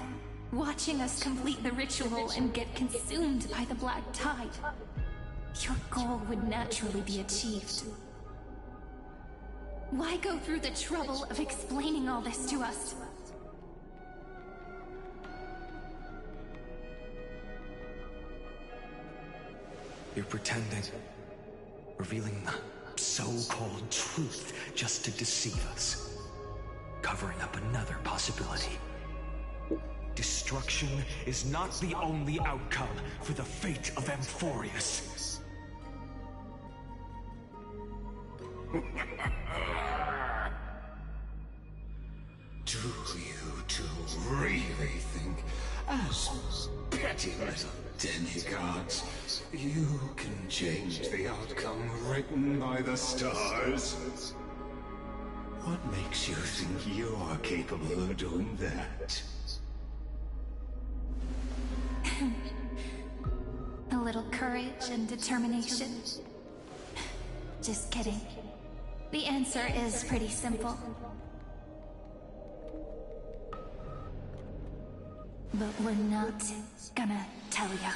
watching us complete the ritual and get consumed by the black tide, your goal would naturally be achieved. Why go through the trouble of explaining all this to us? You're pretending, revealing the so-called truth just to deceive us, covering up another possibility. Destruction is not the only outcome for the fate of Amphorius. Do you two really think, as petty little demigods, you can change the outcome written by the stars? What makes you think you are capable of doing that? A little courage and determination. Just kidding. The answer is pretty simple. But we're not gonna tell ya.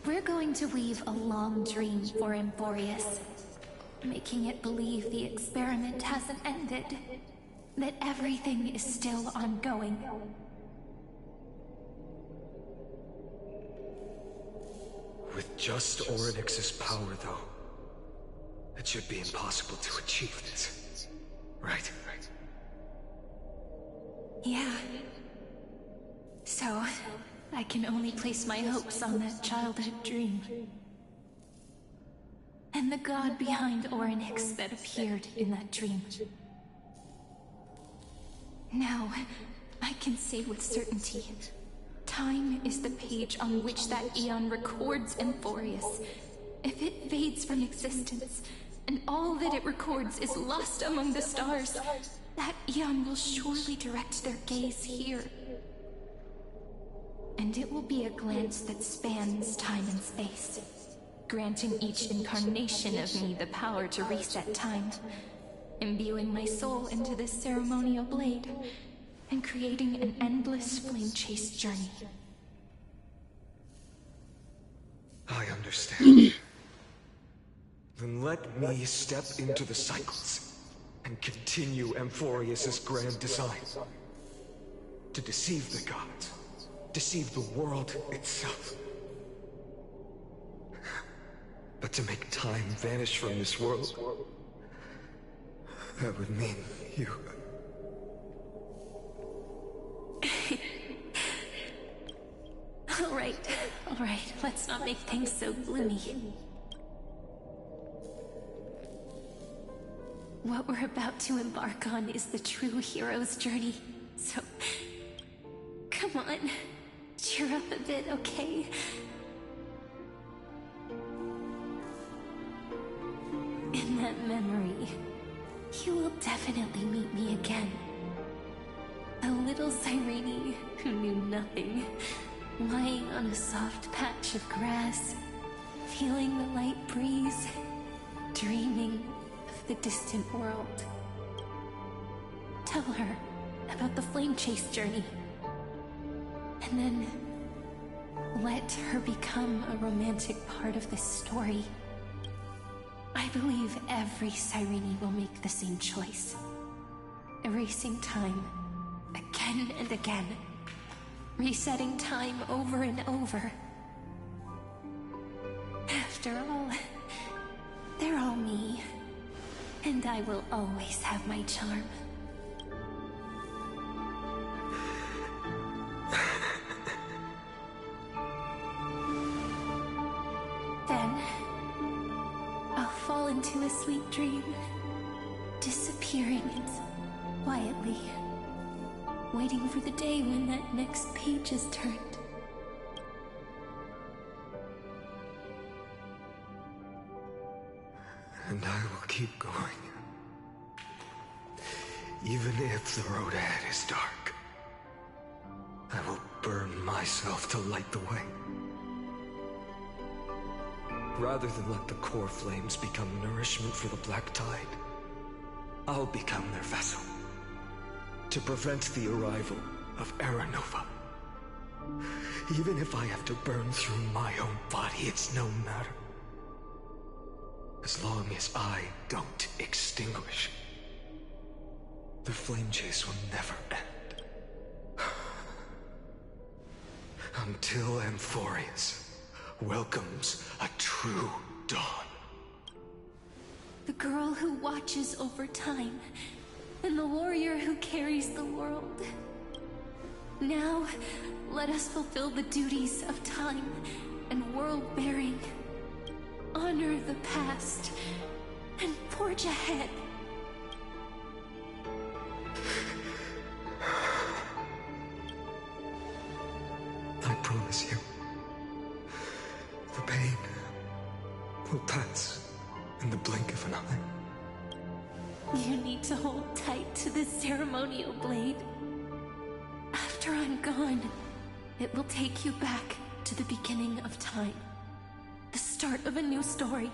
We're going to weave a long dream for Emporius, making it believe the experiment hasn't ended, that everything is still ongoing. With just Orynyx's power, though, it should be impossible to achieve this. Right? Yeah. So, I can only place my hopes on that childhood dream. And the god behind Orynyx that appeared in that dream. Now, I can say with certainty, time is the page on which that eon records Emporius. If it fades from existence, and all that it records is lost among the stars, that eon will surely direct their gaze here. And it will be a glance that spans time and space, granting each incarnation of me the power to reset time, imbuing my soul into this ceremonial blade, and creating an endless flame-chase journey. I understand. Then let me step into the cycles and continue Amphorius's grand design. To deceive the gods, deceive the world itself. But to make time vanish from this world, that would mean you... All right, let's not make things so gloomy. What we're about to embark on is the true hero's journey, so... come on, cheer up a bit, okay? In that memory, you will definitely meet me again. A little Cyrene who knew nothing, lying on a soft patch of grass, feeling the light breeze, dreaming of the distant world. Tell her about the flame chase journey, and then let her become a romantic part of this story. I believe every Cyrene will make the same choice, erasing time again and again, resetting time over and over. After all, they're all me, and I will always have my charm. Then, I'll fall into a sweet dream, disappearing quietly, waiting for the day when that next page is turned. And I will keep going. Even if the road ahead is dark, I will burn myself to light the way. Rather than let the core flames become nourishment for the Black Tide, I'll become their vessel, to prevent the arrival of Aranova. Even if I have to burn through my own body, it's no matter. As long as I don't extinguish, the flame chase will never end. Until Amphorius welcomes a true dawn. The girl who watches over time, and the warrior who carries the world. Now, let us fulfill the duties of time and world-bearing. Honor the past and forge ahead. I promise you, the pain will pass in the blink of an eye. You need to hold tight to this ceremonial blade. After I'm gone, it will take you back to the beginning of time. The start of a new story.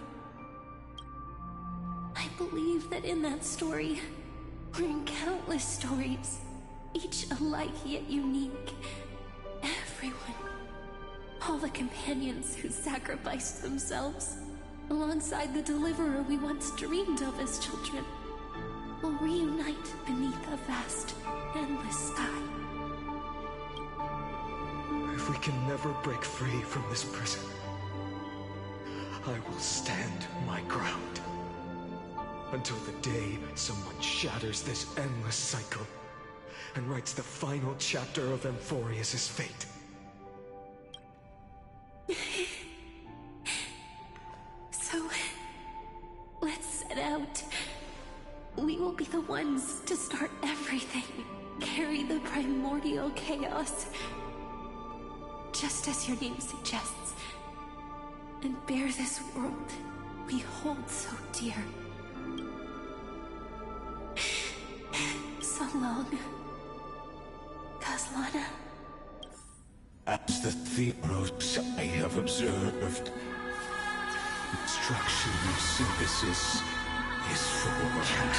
I believe that in that story, or in countless stories, each alike yet unique, everyone, all the companions who sacrificed themselves, alongside the deliverer we once dreamed of as children, will reunite beneath a vast, endless sky. If we can never break free from this prison, I will stand my ground. Until the day someone shatters this endless cycle and writes the final chapter of Amphorius' fate. So, let's set out. We will be the ones to start everything. Carry the primordial chaos, just as your name suggests, and bear this world we hold so dear. So long, Kaslana. As the Theros I have observed, instruction of synthesis is formed.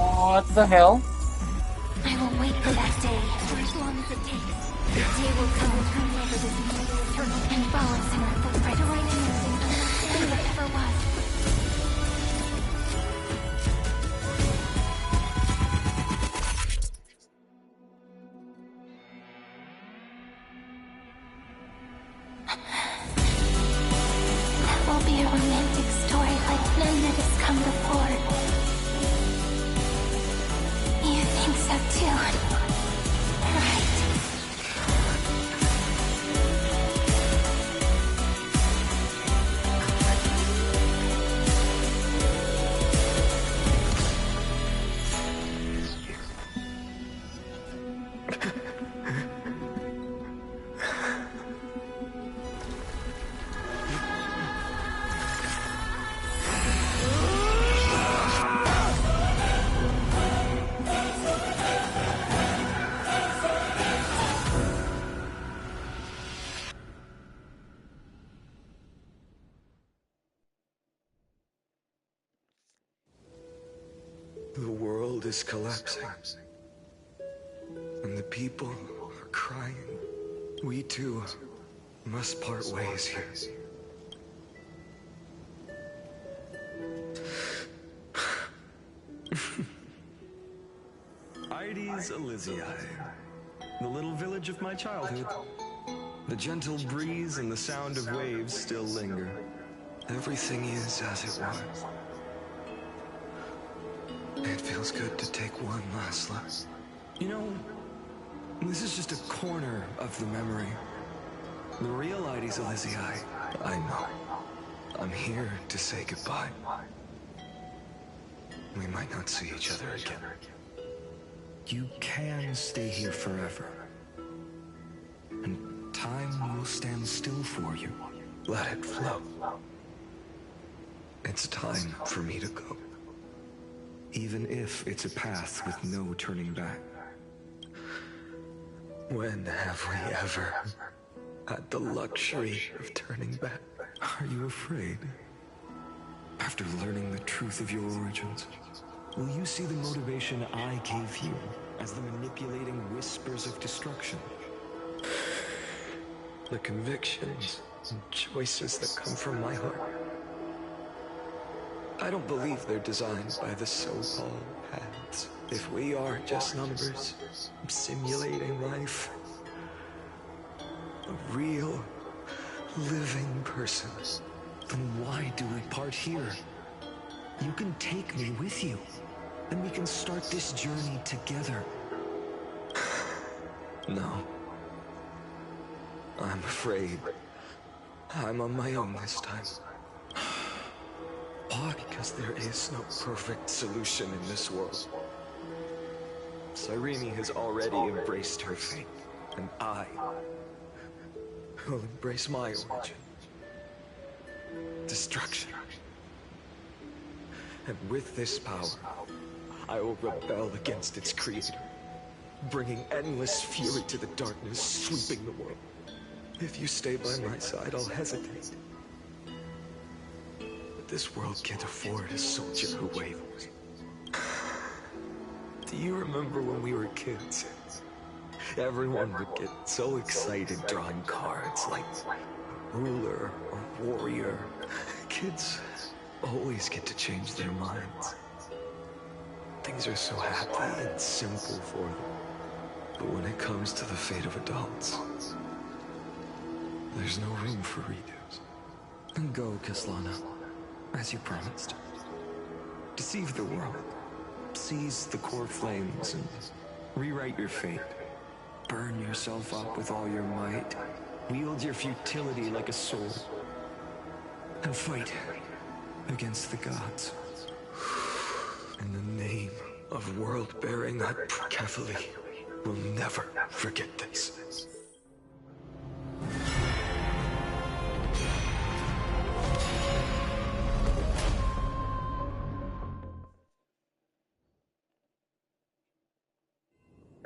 What the hell? I will wait for that day, for as long as it takes. The day will come whenever this music eternal and follows in our footprint to write a new thing that ever was. That will be a romantic story like none that has come before. You think so too, right? The world is collapsing, and the people are crying. We too must part ways here. Ides Elysiae, the little village of my childhood. The gentle breeze and the sound of waves still linger. Everything is as it was. It feels good to take one last look. You know, this is just a corner of the memory. The real Ides Elysiae. I know. I'm here to say goodbye. We might not see each other again. You can stay here forever. And time will stand still for you. Let it flow. It's time for me to go. Even if it's a path with no turning back. When have we ever had the luxury of turning back? Are you afraid? After learning the truth of your origins, will you see the motivation I gave you as the manipulating whispers of destruction? The convictions and choices that come from my heart. I don't believe they're designed by the so-called paths. If we are just numbers, simulating life, a real, living person, then why do we part here? You can take me with you, and we can start this journey together. No. I'm afraid I'm on my own this time. Why? Because there is no perfect solution in this world. Cyrene has already embraced her fate, and I will embrace my origin. Destruction. And with this power, I will rebel against its creator, bringing endless fury to the darkness, sweeping the world. If you stay by my side, I'll hesitate. But this world can't afford a soldier who wavers. Do you remember when we were kids? Everyone would get so excited drawing cards like ruler or warrior. Kids always get to change their minds. Things are so happy and simple for them. But when it comes to the fate of adults, there's no room for redos. Then go, Kaslana, as you promised. Deceive the world. Seize the core flames and rewrite your fate. Burn yourself up with all your might. Wield your futility like a sword. And fight against the gods. In the name of world-bearing Cephaly, we'll never forget this.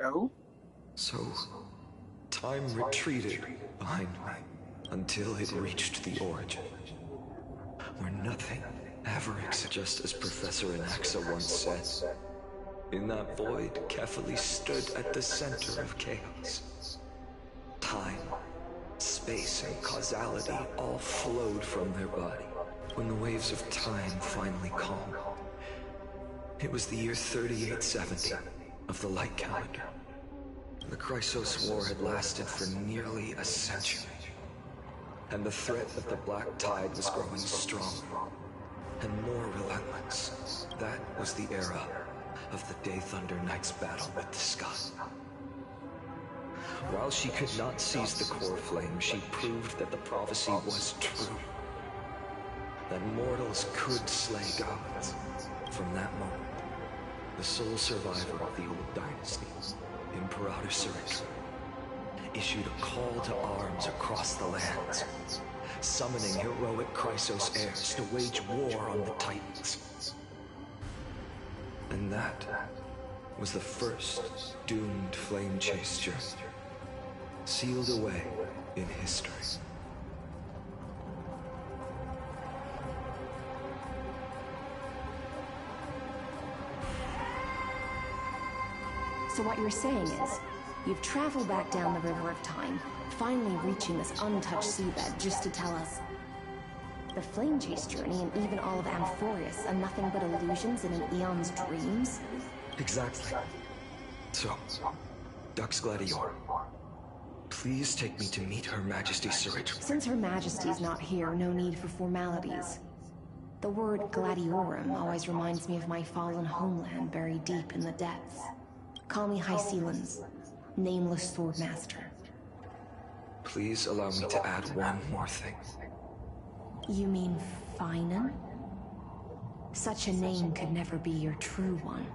Oh? So, time retreated behind me until it reached the origin, where nothing ever existed, just as Professor Anaxa once said. In that void, Cephaly stood at the center of chaos. Time, space, and causality all flowed from their body. When the waves of time finally calmed, it was the year 3870 of the light calendar. The Chrysos War had lasted for nearly a century, and the threat of the Black Tide was growing stronger and more relentless. That was the era of the Day Thunder Knight's battle with the sky. While she could not seize the core flame, she proved that the prophecy was true. That mortals could slay gods. From that moment, the sole survivor of the old dynasty, Imperator Cyrix, issued a call to arms across the lands, summoning heroic Chrysos heirs to wage war on the Titans. And that was the first doomed flame chase journey, sealed away in history. So what you're saying is, you've traveled back down the River of Time, finally reaching this untouched seabed just to tell us the flame chase journey and even all of Amphorius are nothing but illusions in an eon's dreams? Exactly. So, Dux Gladior, please take me to meet Her Majesty Cyrix. Since Her Majesty's not here, no need for formalities. The word Gladiorum always reminds me of my fallen homeland buried deep in the depths. Call me High Sealans, Nameless Swordmaster. Please allow me to add one more thing. You mean Finan? Such a name could never be your true one.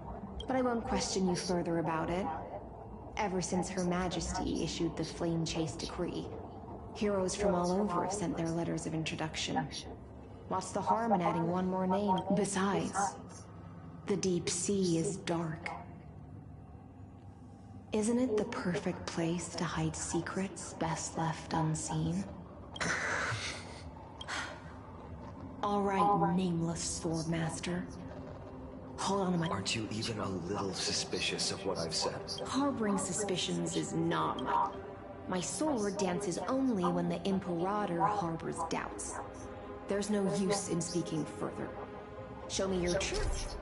But I won't question you further about it. Ever since Her Majesty issued the Flame Chase Decree, heroes from all over have sent their letters of introduction. What's the harm in adding one more name? Besides, the deep sea is dark. Isn't it the perfect place to hide secrets best left unseen? All right, Nameless Swordmaster. Hold on to my— Aren't you even a little suspicious of what I've said? Harboring suspicions is not my sword dances only when the Imperator harbors doubts. There's no use in speaking further. Show me your truth.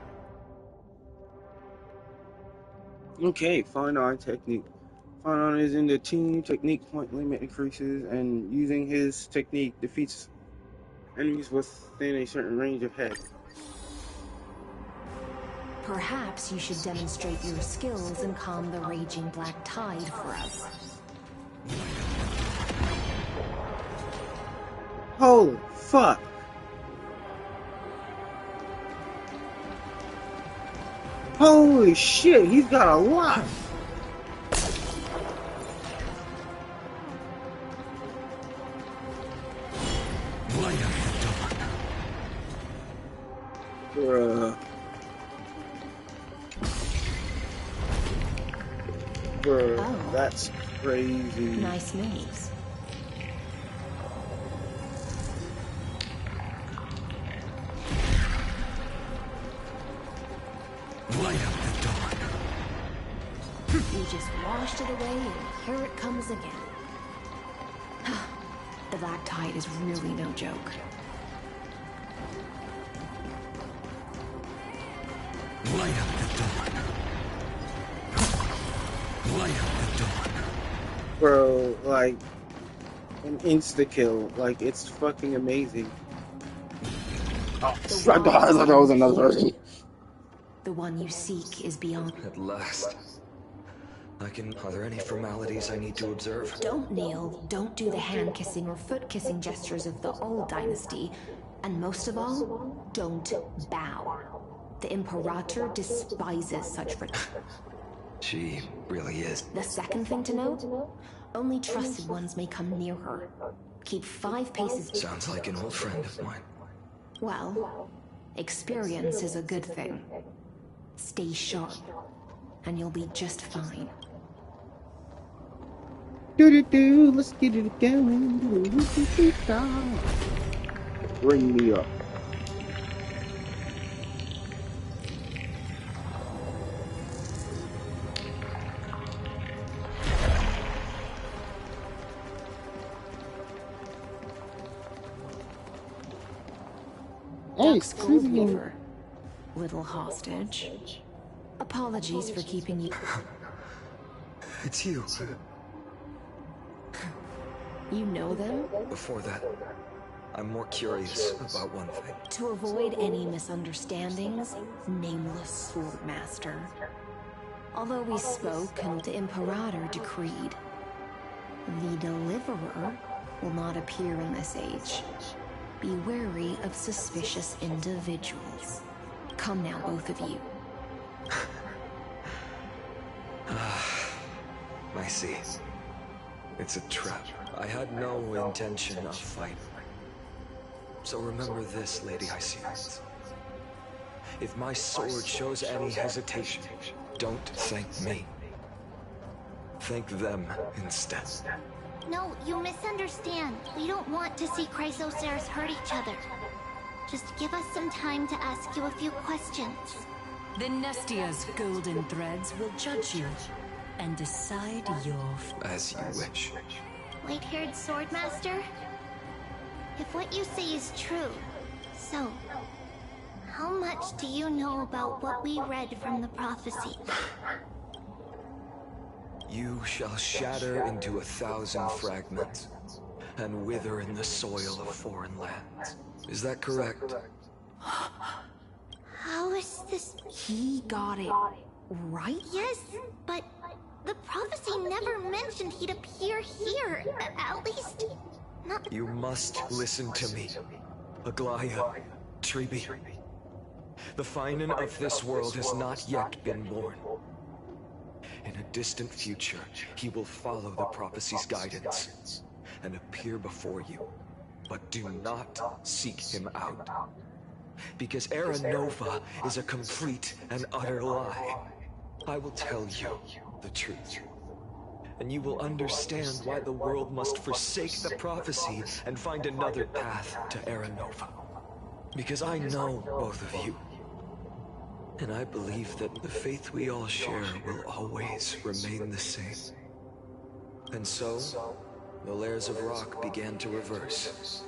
Okay, fine art technique. Fine art is in the team technique point limit increases, and using his technique defeats enemies within a certain range of head. Perhaps you should demonstrate your skills and calm the raging black tide for us. Holy fuck! Holy shit, he's got a lot! Bruh, Oh. That's crazy. Nice moves. Light up the dawn. You just washed it away, and here it comes again. The black tide is really no joke. Light up the dawn. Light up the dawn. Bro, like, an insta-kill. Like, it's fucking amazing. Oh, I thought that was another person. The one you seek is beyond. At last. Are there any formalities I need to observe? Don't kneel, don't do the hand-kissing or foot-kissing gestures of the old dynasty, and most of all, don't bow. The Imperator despises such She really is. The second thing to note, only trusted ones may come near her. Keep 5 paces. Sounds like an old friend of mine. Well, experience is a good thing. Stay sharp, and you'll be just fine. Do-do-do, let's get it going. Bring me up. Duck's Gold River. Little hostage. Apologies for keeping you. It's you. You know them? Before that, I'm more curious about one thing. To avoid any misunderstandings, nameless swordmaster. Although we spoke and the Imperator decreed, the Deliverer will not appear in this age. Be wary of suspicious individuals. Come now, both of you. I see. It's a trap. I had no intention of fighting. So remember this, Lady Hyacinth. If my sword shows any hesitation, don't thank me. Thank them instead. No, you misunderstand. We don't want to see Chrysoceres hurt each other. Just give us some time to ask you a few questions. The Nestia's golden threads will judge you and decide your As you wish. White-haired swordmaster? If what you say is true, so how much do you know about what we read from the prophecy? You shall shatter into 1,000 fragments and wither in the soil of foreign lands. Is that correct? How is this? He got it right? Yes, but the prophecy never mentioned he'd appear here. At least, not. You must listen to me, Aglaya, Tribi. The Finan of this world has not yet been born. In a distant future, he will follow the prophecy's guidance and appear before you. But do not seek him out. Because Era Nova is a complete and utter lie. I will tell you the truth. And you will understand why the world must forsake the prophecy and find another path to Era Nova. Because I know both of you. And I believe that the faith we all share will always remain the same. And so, the layers of rock began to reverse,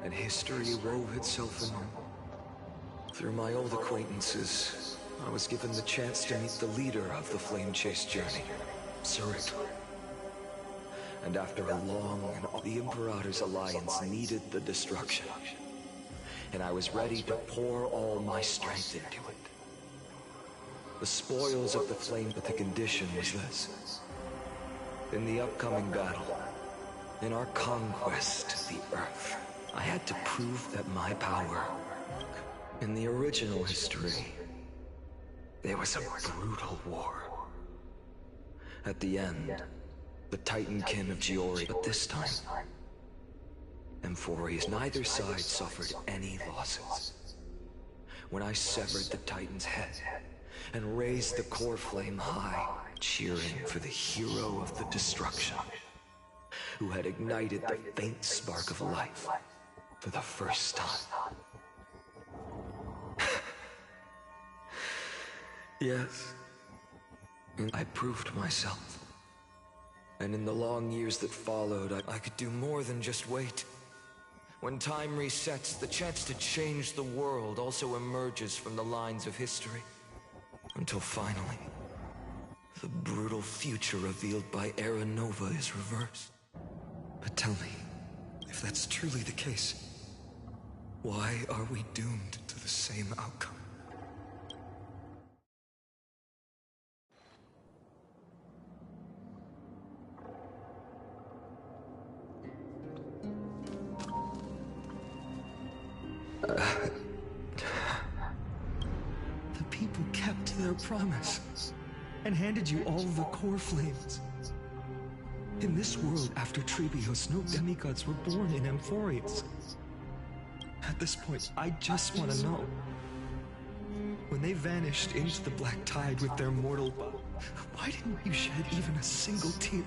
and history wove itself anew. Through my old acquaintances, I was given the chance to meet the leader of the Flame Chase journey, Zurich. And after a long and the Imperator's alliance needed the destruction, and I was ready to pour all my strength into it. The spoils of the flame, but the condition was this. In the upcoming battle, in our conquest of the Earth, I had to prove that my power. In the original history, there was a brutal war. At the end, the Titankin of Giori, but this time, Emphorius, neither side suffered any losses. When I severed the Titan's head and raised the core flame high, cheering for the hero of the destruction, who had ignited the faint spark of life for the first time. Yes, I proved myself. And in the long years that followed, I could do more than just wait. When time resets, the chance to change the world also emerges from the lines of history. Until finally, the brutal future revealed by Era Nova is reversed. But tell me, if that's truly the case, why are we doomed to the same outcome? The people kept their promise and handed you all the core flames. In this world after Trebios, no demigods were born in Amphorius. At this point, I just want to know. When they vanished into the Black Tide with their mortal bow, why didn't you shed even a single tear?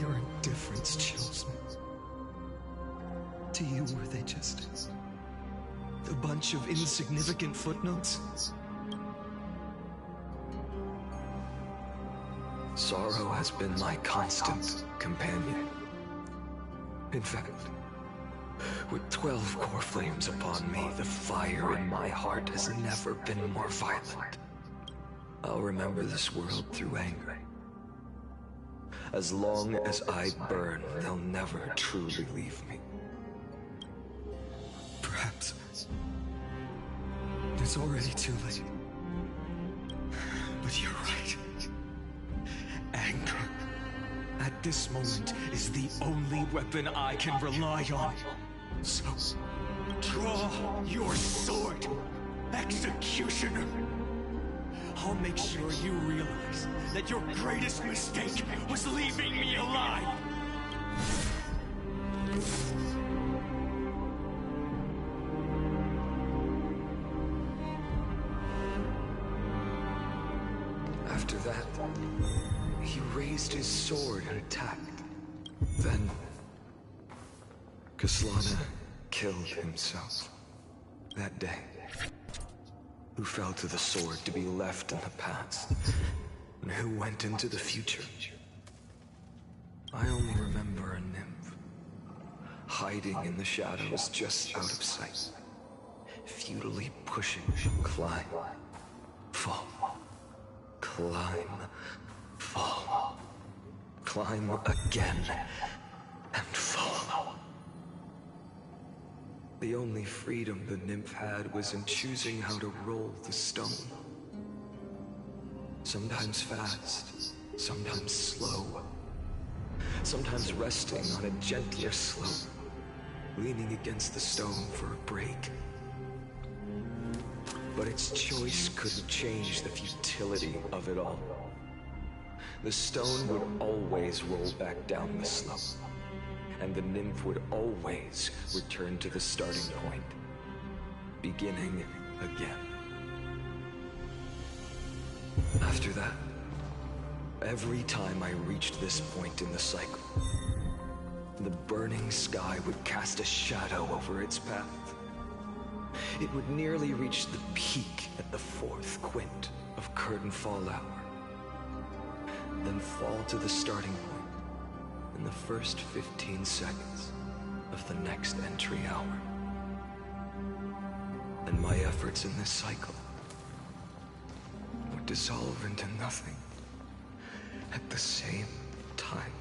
Your indifference chills me. To you, were they just a bunch of insignificant footnotes? Sorrow has been my constant companion. In fact, with 12 core flames upon me, the fire in my heart has never been more violent. I'll remember this world through anger. As long as I burn, they'll never truly leave me. Perhaps it's already too late. But you're right. Anger, at this moment, is the only weapon I can rely on. So, draw your sword, Executioner. I'll make sure you realize that your greatest mistake was leaving me alive. After that, he raised his sword and attacked. Then, Kaslana killed himself that day. Who fell to the sword to be left in the past, and who went into the future. I only remember a nymph, hiding in the shadows just out of sight, futilely pushing, climb, fall, climb, fall, climb again, and fall. The only freedom the nymph had was in choosing how to roll the stone. Sometimes fast, sometimes slow. Sometimes resting on a gentler slope, leaning against the stone for a break. But its choice couldn't change the futility of it all. The stone would always roll back down the slope, and the nymph would always return to the starting point, beginning again. After that, every time I reached this point in the cycle, the burning sky would cast a shadow over its path. It would nearly reach the peak at the 4th quint of curtain fall hour, then fall to the starting point in the first 15 seconds of the next entry hour. And my efforts in this cycle would dissolve into nothing at the same time.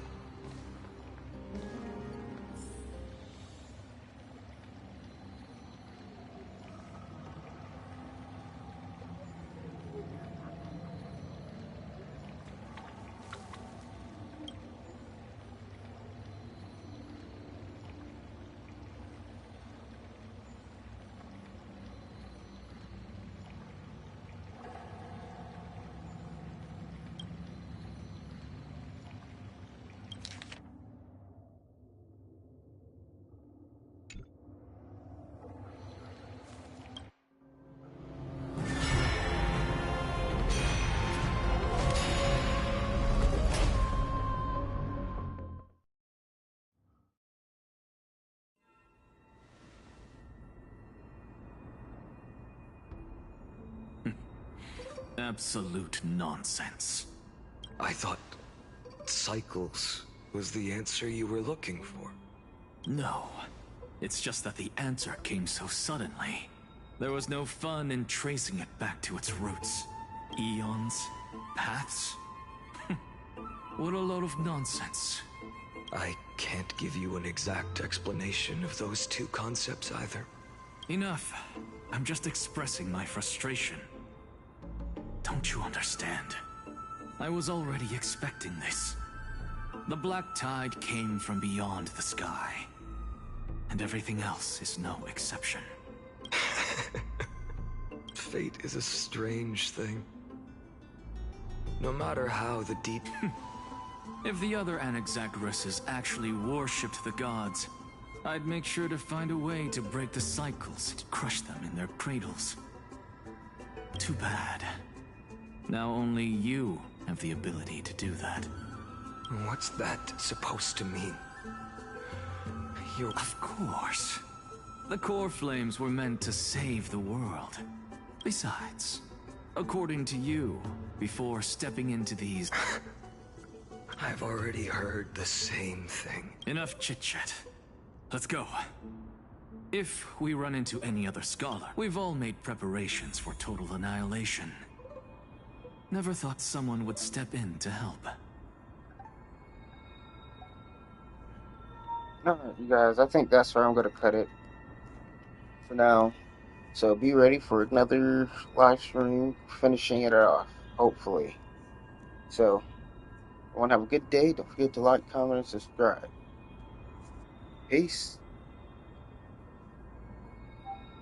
Absolute nonsense. I thought cycles was the answer you were looking for. No. It's just that the answer came so suddenly. There was no fun in tracing it back to its roots. Eons? Paths? What a load of nonsense. I can't give you an exact explanation of those two concepts either. Enough. I'm just expressing my frustration. Don't you understand? I was already expecting this. The black tide came from beyond the sky. And everything else is no exception. Fate is a strange thing. No matter how the deep... If the other Anaxagoras actually worshipped the gods, I'd make sure to find a way to break the cycles and crush them in their cradles. Too bad. Now only you have the ability to do that. What's that supposed to mean? Of course. The core flames were meant to save the world. Besides, according to you, before stepping into these... I've already heard the same thing. Enough chit-chat. Let's go. If we run into any other scholar, we've all made preparations for total annihilation. Never thought someone would step in to help. Alright, you guys, I think that's where I'm going to cut it for now. So be ready for another live stream, finishing it off, hopefully. So, everyone have a good day. Don't forget to like, comment, and subscribe. Peace.